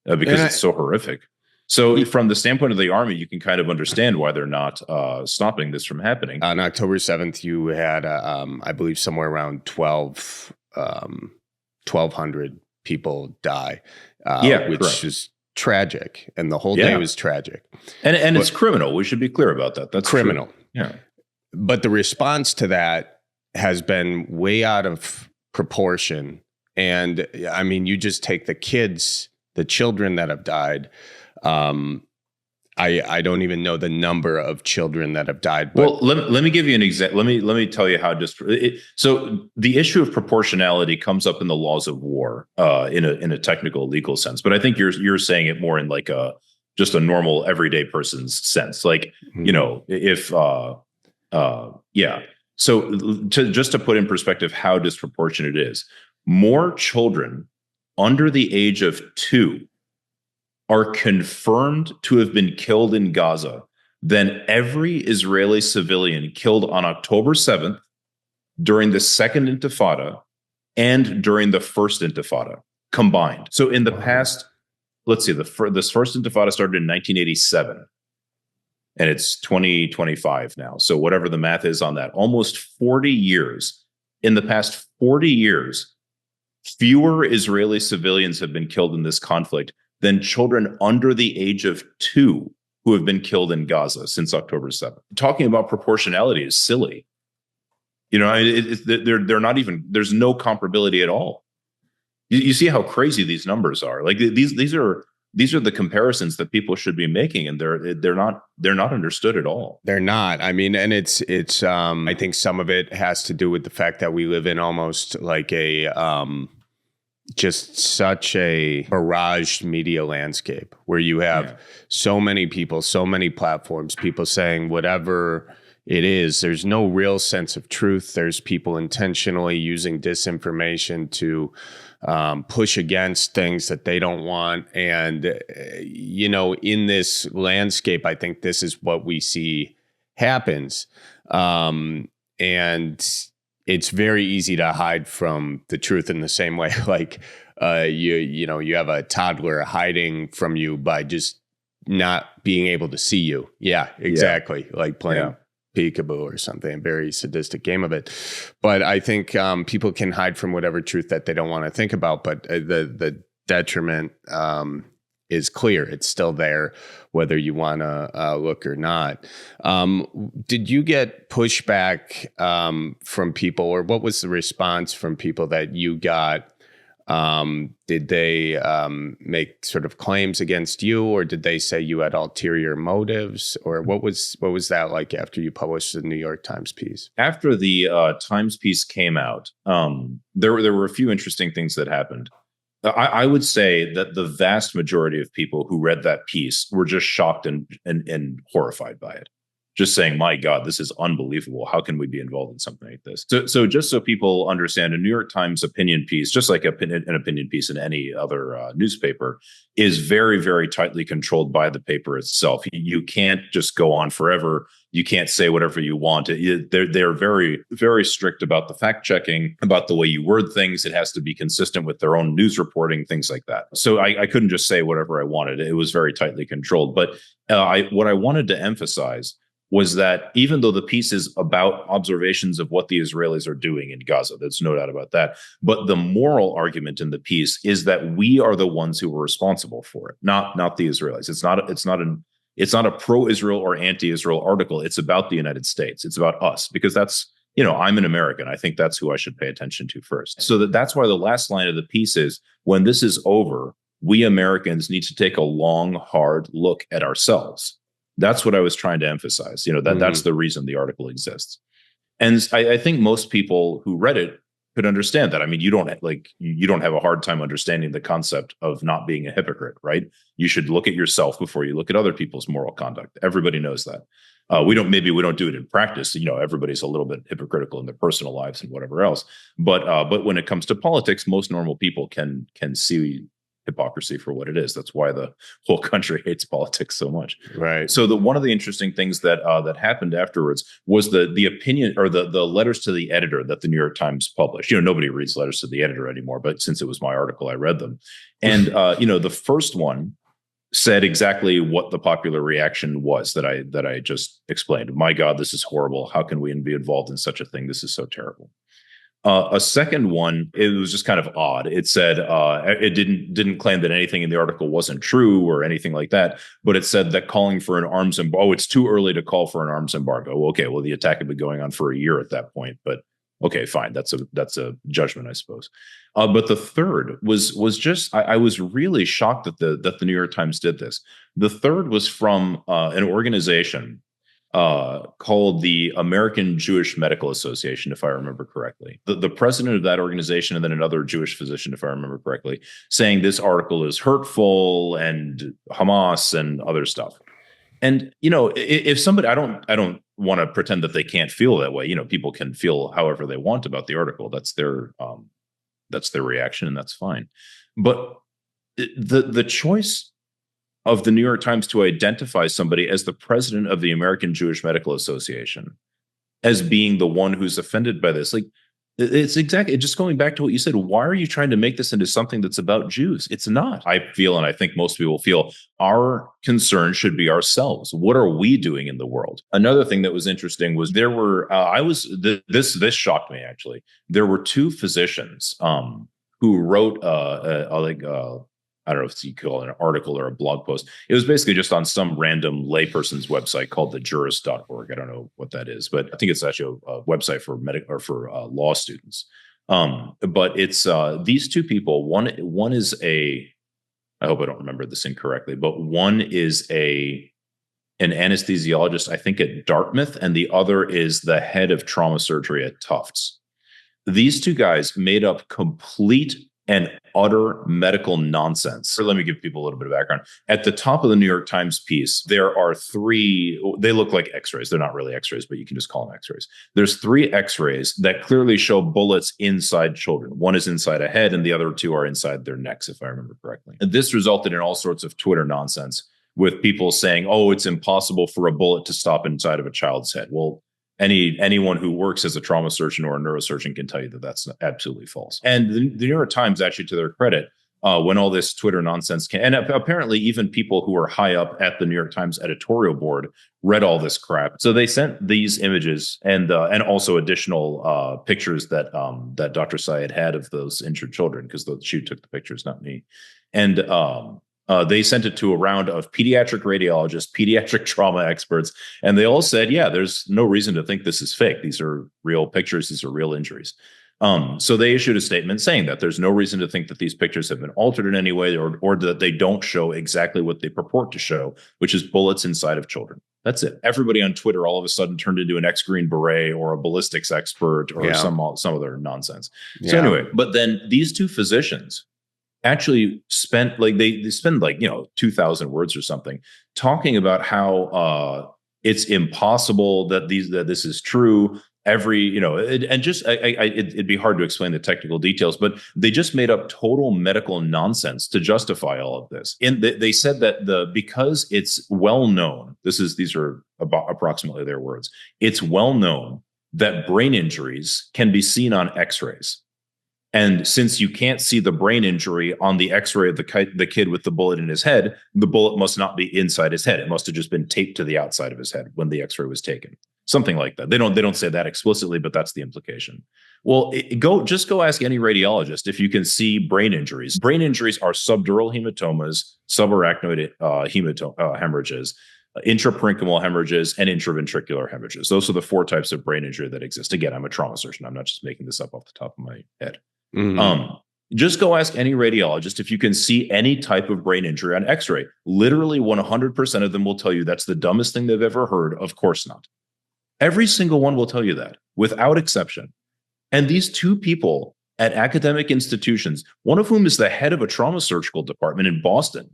because it's so horrific. So from the standpoint of the army, you can kind of understand why they're not stopping this from happening. On October 7th, you had, I believe, somewhere around 1,200 people die, which correct. Is tragic, and the whole day was tragic, and it's criminal. We should be clear about that. That's criminal. True. Yeah, but the response to that has been way out of proportion. And I mean, you just take the children that have died. I don't even know the number of children that have died. But well, let me give you an example. Let me tell you how. So the issue of proportionality comes up in the laws of war, in a technical legal sense. But I think you're saying it more in like just a normal everyday person's sense. Like, if yeah. So just to put in perspective how disproportionate it is, more children under the age of 2 are confirmed to have been killed in Gaza than every Israeli civilian killed on October 7th during the Second Intifada and during the First Intifada combined. So in the past, let's see, this First Intifada started in 1987. And it's 2025 now. So whatever the math is on that, almost 40 years. In the past 40 years, fewer Israeli civilians have been killed in this conflict than children under the age of 2 who have been killed in Gaza since October 7th. Talking about proportionality is silly. They're not even, there's no comparability at all. You see how crazy these numbers are. Like these are the comparisons that people should be making, and they're not understood at all. They're not. I mean, and it's I think some of it has to do with the fact that we live in almost like just such a barraged media landscape where you have so many people, so many platforms, people saying whatever it is. There's no real sense of truth. There's people intentionally using disinformation to push against things that they don't want. And, in this landscape, I think this is what we see happens. And it's very easy to hide from the truth in the same way. Like, you have a toddler hiding from you by just not being able to see you. Yeah, exactly. Yeah. Like playing peekaboo or something, a very sadistic game of it. But I think people can hide from whatever truth that they don't want to think about. But the detriment is clear. It's still there, whether you want to look or not. Did you get pushback from people, or what was the response from people that you got? Did they make sort of claims against you, or did they say you had ulterior motives, or what was that like after you published the New York Times piece? After the Times piece came out, there were a few interesting things that happened. I would say that the vast majority of people who read that piece were just shocked and horrified by it. Just saying, my God, this is unbelievable. How can we be involved in something like this? So just so people understand, a New York Times opinion piece, just like an opinion piece in any other newspaper, is very, very tightly controlled by the paper itself. You can't just go on forever. You can't say whatever you want. They're very, very strict about the fact checking, about the way you word things. It has to be consistent with their own news reporting, things like that. So I couldn't just say whatever I wanted. It was very tightly controlled. But what I wanted to emphasize was that even though the piece is about observations of what the Israelis are doing in Gaza, there's no doubt about that. But the moral argument in the piece is that we are the ones who were responsible for it, not the Israelis. It's not a pro-Israel or anti-Israel article. It's about the United States. It's about us, because that's, I'm an American. I think that's who I should pay attention to first. So that's why the last line of the piece is, when this is over, we Americans need to take a long, hard look at ourselves. That's what I was trying to emphasize. That's the reason the article exists. And I think most people who read it could understand that. I mean, you don't have a hard time understanding the concept of not being a hypocrite, right? You should look at yourself before you look at other people's moral conduct. Everybody knows that. We don't do it in practice. Everybody's a little bit hypocritical in their personal lives and whatever else. But when it comes to politics, most normal people can see hypocrisy for what it is. That's why the whole country hates politics so much. Right. So one of the interesting things that happened afterwards was the opinion, or the letters to the editor that the New York Times published. Nobody reads letters to the editor anymore, but since it was my article, I read them. And the first one said exactly what the popular reaction was that I just explained. My God, this is horrible. How can we be involved in such a thing? This is so terrible. A second one, it was just kind of odd. It said it didn't claim that anything in the article wasn't true or anything like that, but it said that calling for an arms embargo, it's too early to call for an arms embargo. Okay, well, the attack had been going on for a year at that point, but Okay, fine. That's a judgment, I suppose. But the third was just I was really shocked that the New York Times did this. The third was from an organization called the American Jewish Medical Association, if I remember correctly. The president of that organization, and then another Jewish physician, if I remember correctly, saying this article is hurtful and Hamas and other stuff. And if somebody, I don't want to pretend that they can't feel that way. People can feel however they want about the article. That's their reaction, and that's fine. But the choice of the New York Times to identify somebody as the president of the American Jewish Medical Association as being the one who's offended by this, like, it's exactly just going back to what you said. Why are you trying to make this into something that's about Jews? It's not. I feel, and I think most people feel, our concern should be ourselves. What are we doing in the world? Another thing that was interesting was there were this shocked me, actually. There were two physicians who wrote I don't know if you call it an article or a blog post. It was basically just on some random layperson's website called thejurist.org. I don't know what that is, but I think it's actually a website for law students. But it's these two people. One is I hope I don't remember this incorrectly, but one is an anesthesiologist, I think at Dartmouth, and the other is the head of trauma surgery at Tufts. These two guys made up complete and utter medical nonsense. So let me give people a little bit of background. At the top of the New York Times piece, there are three, they look like x-rays. They're not really x-rays, but you can just call them x-rays. There's three x-rays that clearly show bullets inside children. One is inside a head and the other two are inside their necks, if I remember correctly. And this resulted in all sorts of Twitter nonsense with people saying, oh, it's impossible for a bullet to stop inside of a child's head. Well, anyone who works as a trauma surgeon or a neurosurgeon can tell you that that's absolutely false. And the New York Times, actually, to their credit, when all this Twitter nonsense came, and apparently even people who are high up at the New York Times editorial board read all this crap. So they sent these images and also additional pictures that Dr. Syed had of those injured children, because she took the pictures, not me. And they sent it to a round of pediatric radiologists, pediatric trauma experts, and they all said, yeah, there's no reason to think this is fake. These are real pictures. These are real injuries. So they issued a statement saying that there's no reason to think that these pictures have been altered in any way or that they don't show exactly what they purport to show, which is bullets inside of children. That's it. Everybody on Twitter all of a sudden turned into an ex-Green Beret or a ballistics expert or some other nonsense. Yeah. So anyway, but then these two physicians actually spent they spend 2,000 words or something talking about how it's impossible that this is true. It'd be hard to explain the technical details, but they just made up total medical nonsense to justify all of this. And they said that because it's well known, these are about approximately their words. It's well known that brain injuries can be seen on X-rays. And since you can't see the brain injury on the X-ray of the kid with the bullet in his head, the bullet must not be inside his head. It must have just been taped to the outside of his head when the X-ray was taken. Something like that. They don't say that explicitly, but that's the implication. Well, go ask any radiologist if you can see brain injuries. Brain injuries are subdural hematomas, subarachnoid hemorrhages, intraparenchymal hemorrhages, and intraventricular hemorrhages. Those are the four types of brain injury that exist. Again, I'm a trauma surgeon. I'm not just making this up off the top of my head. Mm-hmm. Just go ask any radiologist if you can see any type of brain injury on X-ray. Literally 100% of them will tell you that's the dumbest thing they've ever heard. Of course not. Every single one will tell you that, without exception. And these two people at academic institutions, one of whom is the head of a trauma surgical department in Boston,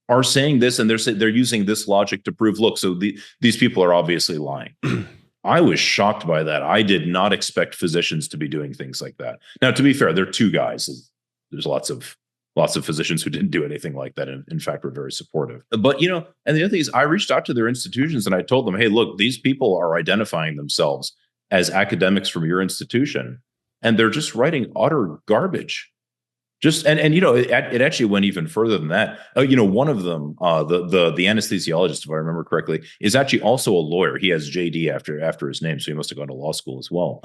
are saying this, and they're using this logic to prove, look, so these people are obviously lying. I was shocked by that. I did not expect physicians to be doing things like that. Now, to be fair, they're two guys. There's lots of physicians who didn't do anything like that. And in fact, were very supportive. But, and the other thing is I reached out to their institutions and I told them, hey, look, these people are identifying themselves as academics from your institution, and they're just writing utter garbage. It actually went even further than that. One of them, the anesthesiologist, if I remember correctly, is actually also a lawyer. He has JD after his name, so he must have gone to law school as well.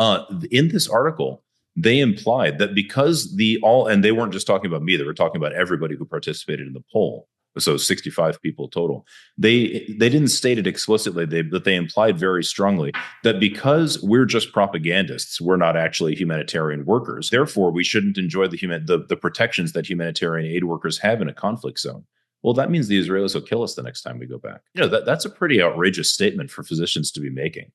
In this article, they implied that because and they weren't just talking about me, they were talking about everybody who participated in the poll. So 65 people total. They didn't state it explicitly, but they implied very strongly that because we're just propagandists, we're not actually humanitarian workers. Therefore, we shouldn't enjoy the protections that humanitarian aid workers have in a conflict zone. Well, that means the Israelis will kill us the next time we go back. That's a pretty outrageous statement for physicians to be making.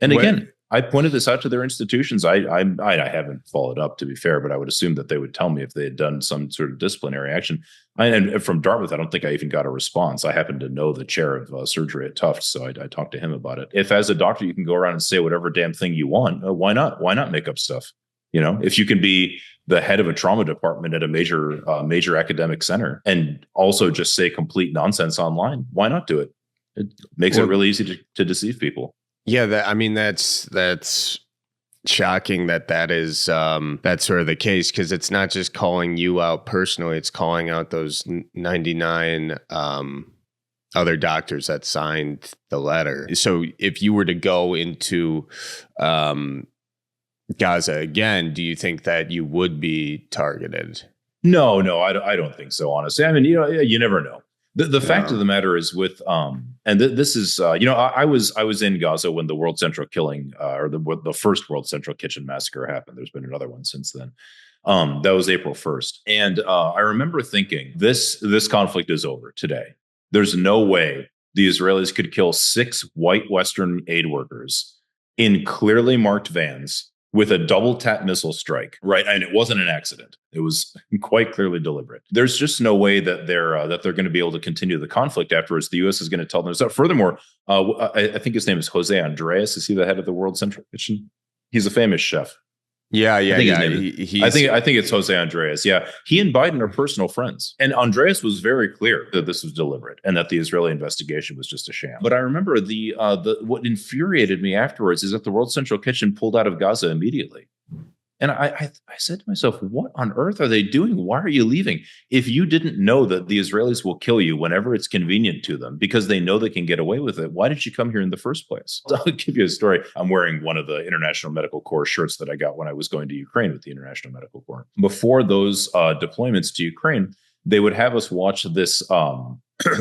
And again, I pointed this out to their institutions. I haven't followed up, to be fair, but I would assume that they would tell me if they had done some sort of disciplinary action. And from Dartmouth, I don't think I even got a response. I happen to know the chair of surgery at Tufts, so I talked to him about it. If as a doctor you can go around and say whatever damn thing you want, why not? Why not make up stuff? If you can be the head of a trauma department at a major academic center and also just say complete nonsense online, why not do it? It makes it really easy to deceive people. Yeah, that's shocking that is that's sort of the case, because it's not just calling you out personally, it's calling out those 99 other doctors that signed the letter. So if you were to go into Gaza again, do you think that you would be targeted? No, I don't think so, honestly. I mean, you never know. The fact of the matter is with this is I was in Gaza when the World Central Killing or the first World Central Kitchen massacre happened. There's been another one since then. That was April 1st, and I remember thinking this conflict is over today. There's no way the Israelis could kill 6 white Western aid workers in clearly marked vans with a double tap missile strike, right? And it wasn't an accident. It was quite clearly deliberate. There's just no way that they're going to be able to continue the conflict afterwards. The U.S. is going to tell them so. Furthermore, I think his name is Jose Andreas. Is he the head of the World Central Kitchen? He's a famous chef. Yeah. I think it's Jose Andreas. Yeah, he and Biden are personal friends, and Andreas was very clear that this was deliberate and that the Israeli investigation was just a sham. But I remember what infuriated me afterwards is that the World Central Kitchen pulled out of Gaza immediately. And I said to myself, what on earth are they doing? Why are you leaving? If you didn't know that the Israelis will kill you whenever it's convenient to them because they know they can get away with it, why did you come here in the first place? I'll give you a story. I'm wearing one of the International Medical Corps shirts that I got when I was going to Ukraine with the International Medical Corps. Before those deployments to Ukraine, they would have us watch this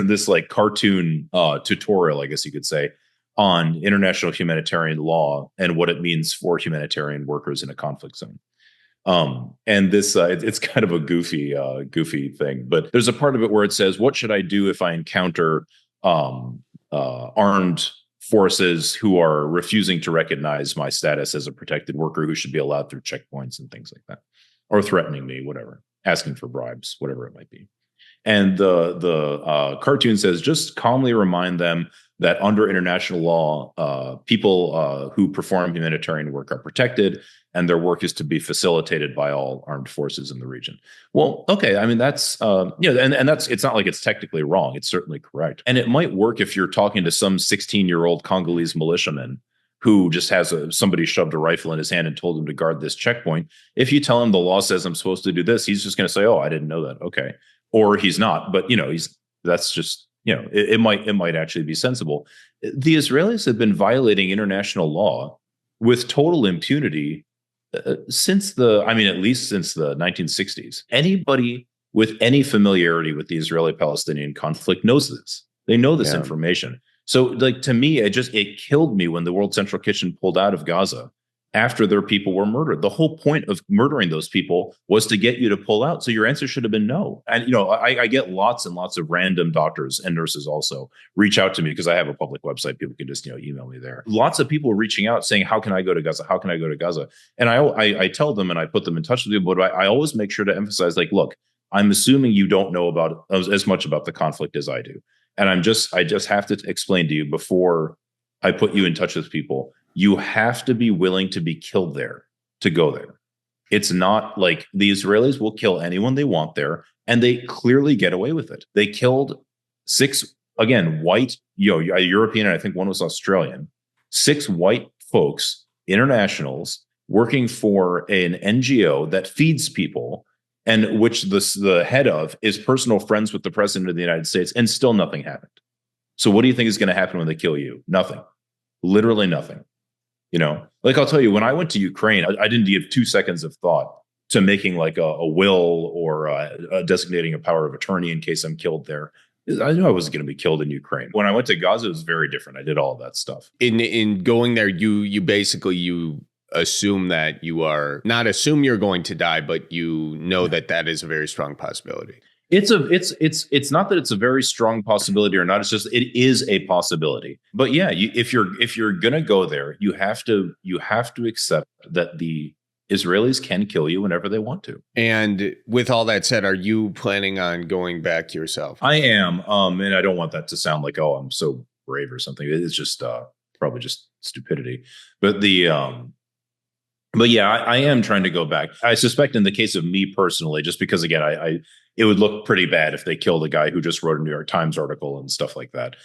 this like cartoon tutorial, I guess you could say, on international humanitarian law and what it means for humanitarian workers in a conflict zone. And this, it's kind of a goofy thing, but there's a part of it where it says, what should I do if I encounter armed forces who are refusing to recognize my status as a protected worker who should be allowed through checkpoints and things like that, or threatening me, whatever, asking for bribes, whatever it might be. And the cartoon says, just calmly remind them that under international law, people who perform humanitarian work are protected, and their work is to be facilitated by all armed forces in the region. Well, okay, I mean that's and that's, it's not like it's technically wrong; it's certainly correct, and it might work if you're talking to some 16-year-old Congolese militiaman who just has somebody shoved a rifle in his hand and told him to guard this checkpoint. If you tell him the law says I'm supposed to do this, he's just going to say, "Oh, I didn't know that." Okay, or he's not, but that's just. It might actually be sensible. The Israelis have been violating international law with total impunity since at least since the 1960s. Anybody with any familiarity with the Israeli-Palestinian conflict knows this. They know this information. So, like, to me, it killed me when the World Central Kitchen pulled out of Gaza after their people were murdered. The whole point of murdering those people was to get you to pull out. So your answer should have been no. And, I get lots and lots of random doctors and nurses also reach out to me because I have a public website. People can just, email me there. Lots of people reaching out saying, how can I go to Gaza? How can I go to Gaza? And I tell them and I put them in touch with you, but I always make sure to emphasize, like, look, I'm assuming you don't know about as much about the conflict as I do. And I just have to explain to you before I put you in touch with people. You have to be willing to be killed there to go there. It's not like the Israelis will kill anyone they want there, and they clearly get away with it. They killed 6, again, white, a European, and I think one was Australian, 6 white folks, internationals, working for an NGO that feeds people, and which the head of is personal friends with the president of the United States, and still nothing happened. So what do you think is going to happen when they kill you? Nothing. Literally nothing. Like I'll tell you, when I went to Ukraine, I didn't give 2 seconds of thought to making like a will or designating a power of attorney in case I'm killed there. I knew I wasn't going to be killed in Ukraine. When I went to Gaza, it was very different. I did all of that stuff. In going there, you basically assume that you are not assume you're going to die, but you know that is a very strong possibility. It's not that it's a very strong possibility or not. It's just it is a possibility. But yeah, if you're gonna go there, you have to accept that the Israelis can kill you whenever they want to. And with all that said, are you planning on going back yourself? I am, and I don't want that to sound like, oh, I'm so brave or something. It's just probably just stupidity. But but yeah, I am trying to go back. I suspect in the case of me personally, just because again, it would look pretty bad if they killed a guy who just wrote a New York Times article and stuff like that.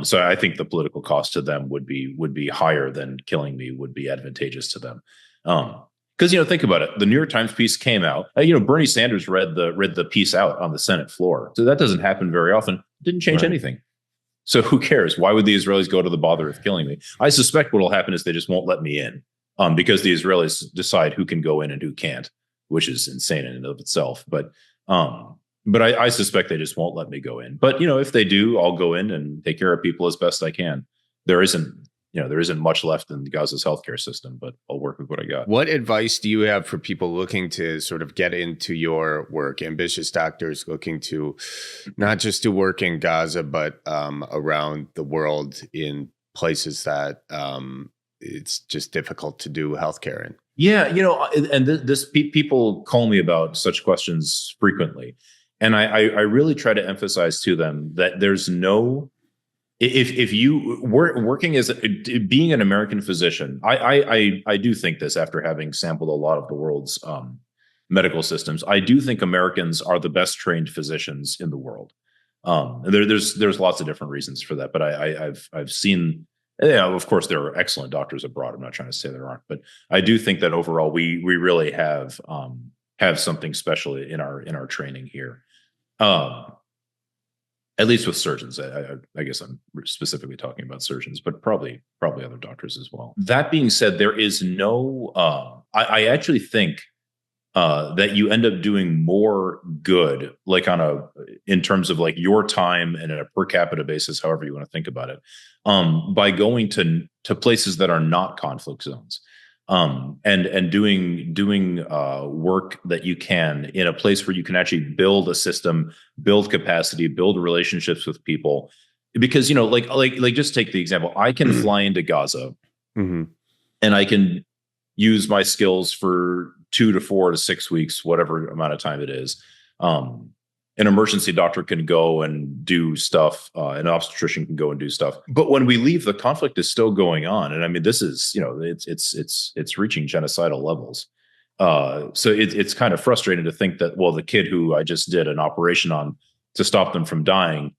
So I think the political cost to them would be higher than killing me would be advantageous to them. Because think about it, the New York Times piece came out. Bernie Sanders read the piece out on the Senate floor, so that doesn't happen very often. It didn't change anything. So who cares? Why would the Israelis go to the bother of killing me? I suspect what will happen is they just won't let me in, because the Israelis decide who can go in and who can't, which is insane in and of itself. But I suspect they just won't let me go in. But if they do, I'll go in and take care of people as best I can. There isn't much left in Gaza's healthcare system, but I'll work with what I got. What advice do you have for people looking to sort of get into your work, ambitious doctors looking to not just do work in Gaza, but around the world in places that it's just difficult to do healthcare in? Yeah, and people call me about such questions frequently. And I really try to emphasize to them that there's no... If you working as being an American physician, I do think this after having sampled a lot of the world's medical systems. I do think Americans are the best trained physicians in the world. There's lots of different reasons for that, but I've seen. Of course, there are excellent doctors abroad. I'm not trying to say there aren't, but I do think that overall we really have something special in our training here. At least with surgeons. I guess I'm specifically talking about surgeons, but probably other doctors as well. That being said, there is no. I actually think that you end up doing more good, like in terms of like your time and a per capita basis, however you want to think about it, by going to places that are not conflict zones. And doing work that you can in a place where you can actually build a system, build capacity, build relationships with people. Because like just take the example, I can fly into Gaza, and I can use my skills for 2 to 4 to 6 weeks, whatever amount of time it is. An emergency doctor can go and do stuff. An obstetrician can go and do stuff. But when we leave, the conflict is still going on. And I mean, this is, it's reaching genocidal levels. So it's kind of frustrating to think that, well, the kid who I just did an operation on to stop them from dying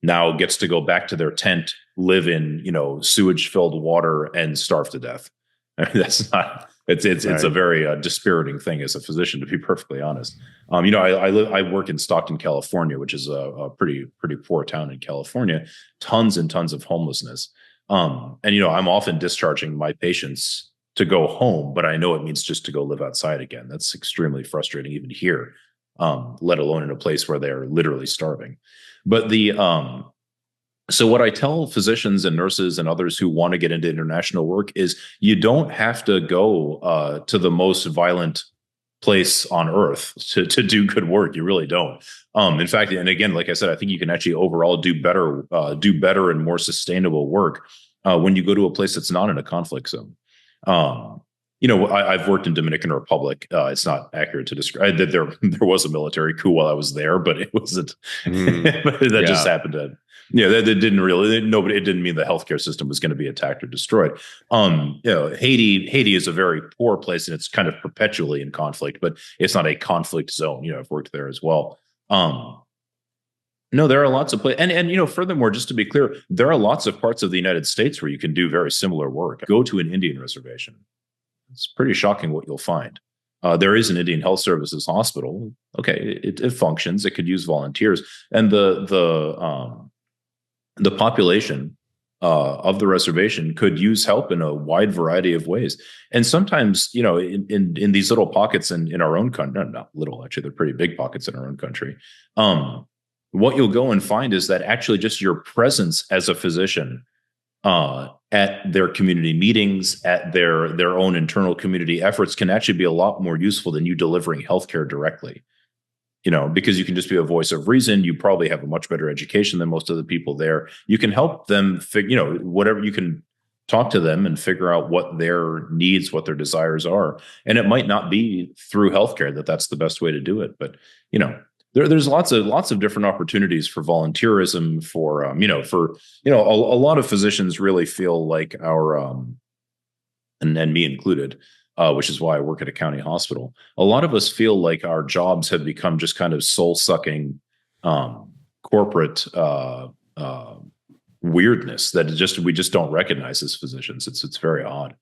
now gets to go back to their tent, live in, sewage-filled water and starve to death. I mean, that's not... It's a very dispiriting thing as a physician, to be perfectly honest. I work in Stockton, California, which is a pretty poor town in California. Tons and tons of homelessness, and I'm often discharging my patients to go home, but I know it means just to go live outside again. That's extremely frustrating, even here, let alone in a place where they're literally starving. But so what I tell physicians and nurses and others who want to get into international work is you don't have to go to the most violent place on earth to do good work. You really don't. In fact, and again, like I said, I think you can actually overall do better and more sustainable work when you go to a place that's not in a conflict zone. I've worked in Dominican Republic. It's not accurate to describe that there was a military coup while I was there, but it wasn't. That just happened to. Yeah, that didn't really. Nobody. It didn't mean the healthcare system was going to be attacked or destroyed. Haiti is a very poor place, and it's kind of perpetually in conflict, but it's not a conflict zone. I've worked there as well. No, there are lots of places, and furthermore, just to be clear, there are lots of parts of the United States where you can do very similar work. Go to an Indian reservation. It's pretty shocking what you'll find. There is an Indian Health Services hospital. Okay, it functions. It could use volunteers, and the population of the reservation could use help in a wide variety of ways. And sometimes, in these little pockets in our own country, not little, actually, they're pretty big pockets in our own country. what you'll go and find is that actually just your presence as a physician at their community meetings, at their own internal community efforts can actually be a lot more useful than you delivering healthcare directly. Because you can just be a voice of reason. You probably have a much better education than most of the people there. You can help them figure, whatever, you can talk to them and figure out what their needs, what their desires are. And it might not be through healthcare that's the best way to do it. But, there's lots of different opportunities for volunteerism, for a lot of physicians really feel like our and me included, which is why I work at a county hospital. A lot of us feel like our jobs have become just kind of soul-sucking corporate weirdness that we just don't recognize as physicians. It's very odd.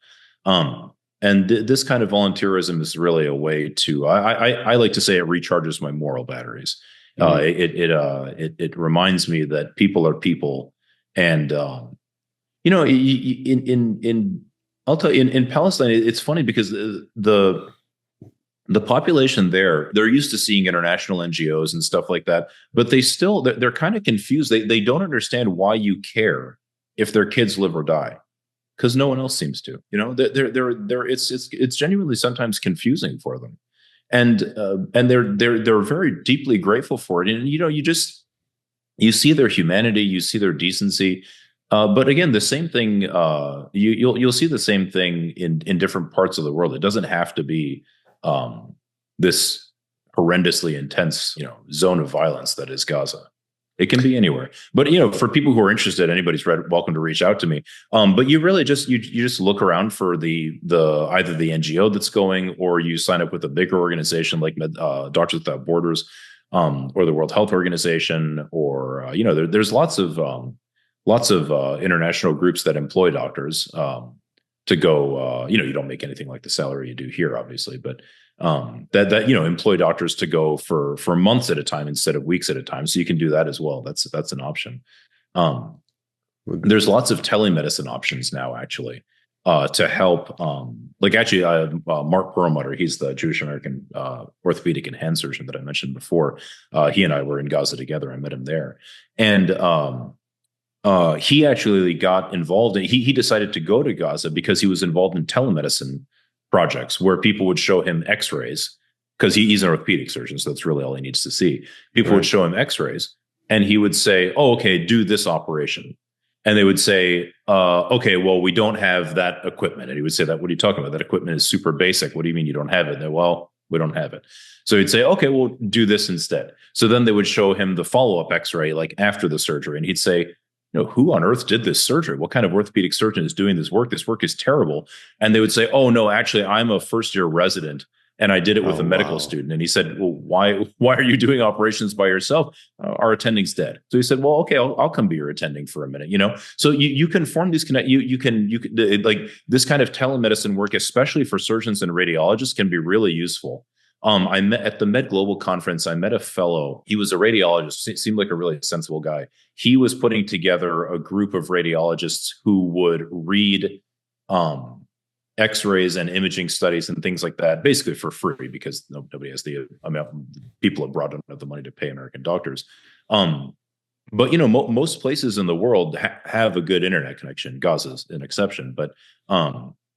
And this kind of volunteerism is really a way to, I like to say, it recharges my moral batteries. It reminds me that people are people, and I'll tell you, in Palestine, it's funny because the population there, they're used to seeing international NGOs and stuff like that, but they're kind of confused. They don't understand why you care if their kids live or die, because no one else seems to. It's genuinely sometimes confusing for them, and they're very deeply grateful for it. And you see their humanity, you see their decency. But again, the same thing, you'll see the same thing in different parts of the world. It doesn't have to be this horrendously intense, zone of violence that is Gaza. It can be anywhere. But for people who are interested, anybody's welcome to reach out to me. But you really just you just look around for the either the NGO that's going, or you sign up with a bigger organization like Doctors Without Borders, or the World Health Organization, or there's lots of international groups that employ doctors to go. You don't make anything like the salary you do here, obviously, but that employ doctors to go for months at a time instead of weeks at a time. So you can do that as well. That's an option. There's lots of telemedicine options now, actually, to help. Mark Perlmutter, he's the Jewish American orthopedic and hand surgeon that I mentioned before. He and I were in Gaza together. I met him there, and he actually got involved. He decided to go to Gaza because he was involved in telemedicine projects where people would show him X-rays, because he's an orthopedic surgeon, so that's really all he needs to see. People would show him X-rays, and he would say, "Oh, okay, do this operation." And they would say, "Okay, well, we don't have that equipment." And he would say, "That what are you talking about? That equipment is super basic. What do you mean you don't have it?" And they, "Well, we don't have it." So he'd say, "Okay, we'll do this instead." So then they would show him the follow-up X-ray, like after the surgery, and he'd say, "Who on earth did this surgery? What kind of orthopedic surgeon is doing this work? This work is terrible." And they would say, "Oh, no, actually, I'm a first-year resident, and I did it with a medical student." And he said, "Well, why are you doing operations by yourself? Our attending's dead." So he said, "Well, okay, I'll come be your attending for a minute." So you can form these you can like this kind of telemedicine work, especially for surgeons and radiologists, can be really useful. I met at the Med Global conference. I met a fellow. He was a radiologist. Seemed like a really sensible guy. He was putting together a group of radiologists who would read X-rays and imaging studies and things like that, basically for free, because nobody has the amount. People abroad don't have the money to pay American doctors. But most places in the world have a good internet connection. Gaza's an exception, but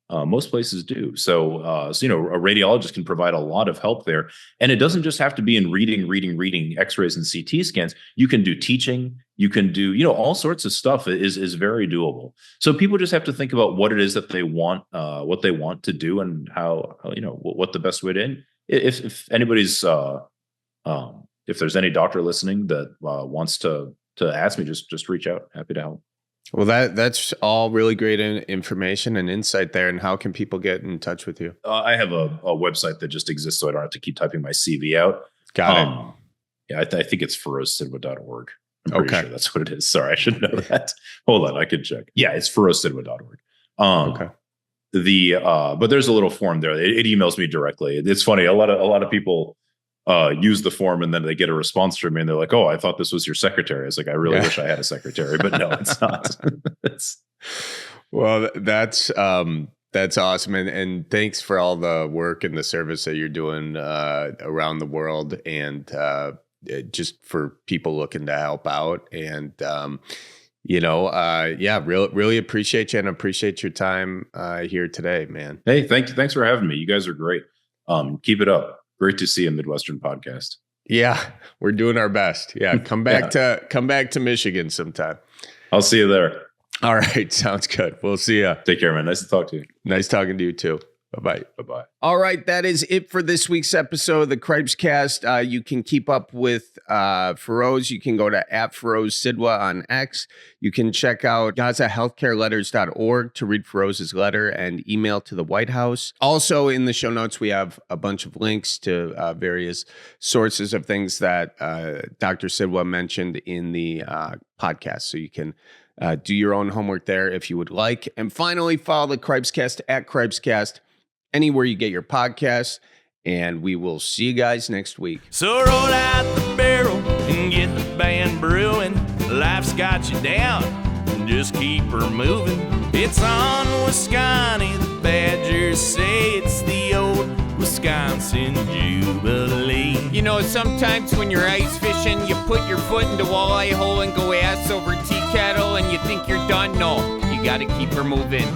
most places do. So a radiologist can provide a lot of help there. And it doesn't just have to be in reading X-rays and CT scans. You can do teaching. You can do, all sorts of stuff is very doable. So people just have to think about what it is that they want, what they want to do, and how what the best way to end. If anybody's, if there's any doctor listening that wants to ask me, just reach out. Happy to help. Well, that's all really great information and insight there. And how can people get in touch with you? I have a website that just exists, so I don't have to keep typing my CV out. Got it. Yeah, I think it's ferozesidhwa.org. I'm pretty sure that's what it is. Sorry, I should know that. Hold on, I could check. Yeah, it's ferozesidhwa.org. Okay. But there's a little form there. It emails me directly. It's funny. A lot of people use the form, and then they get a response from me, and they're like, "Oh, I thought this was your secretary." I was like, "I really wish I had a secretary," but no, it's not. Well, that's awesome, and thanks for all the work and the service that you're doing around the world, and just for people looking to help out. And, really appreciate you and appreciate your time here today, man. Hey, thanks for having me. You guys are great. Keep it up. Great to see a Midwestern podcast. Yeah, we're doing our best. Yeah, come back to Michigan sometime. I'll see you there. All right, sounds good. We'll see you. Take care, man. Nice to talk to you. Nice talking to you too. Bye-bye. Bye-bye. All right, that is it for this week's episode of the Cripescast. You can keep up with Feroze. You can go to @Feroze Sidhwa on X. You can check out GazaHealthcareLetters.org to read Feroze's letter and email to the White House. Also, in the show notes, we have a bunch of links to various sources of things that Dr. Sidhwa mentioned in the podcast. So you can do your own homework there if you would like. And finally, follow the Cripescast @Cripescast anywhere you get your podcasts, and we will see you guys next week. So roll out the barrel and get the band brewing. Life's got you down, just keep her moving. It's on Wisconsin, the Badgers say it's the old Wisconsin Jubilee. You know, sometimes when you're ice fishing, you put your foot in the walleye hole and go ass over tea kettle and you think you're done. No, you gotta keep her moving.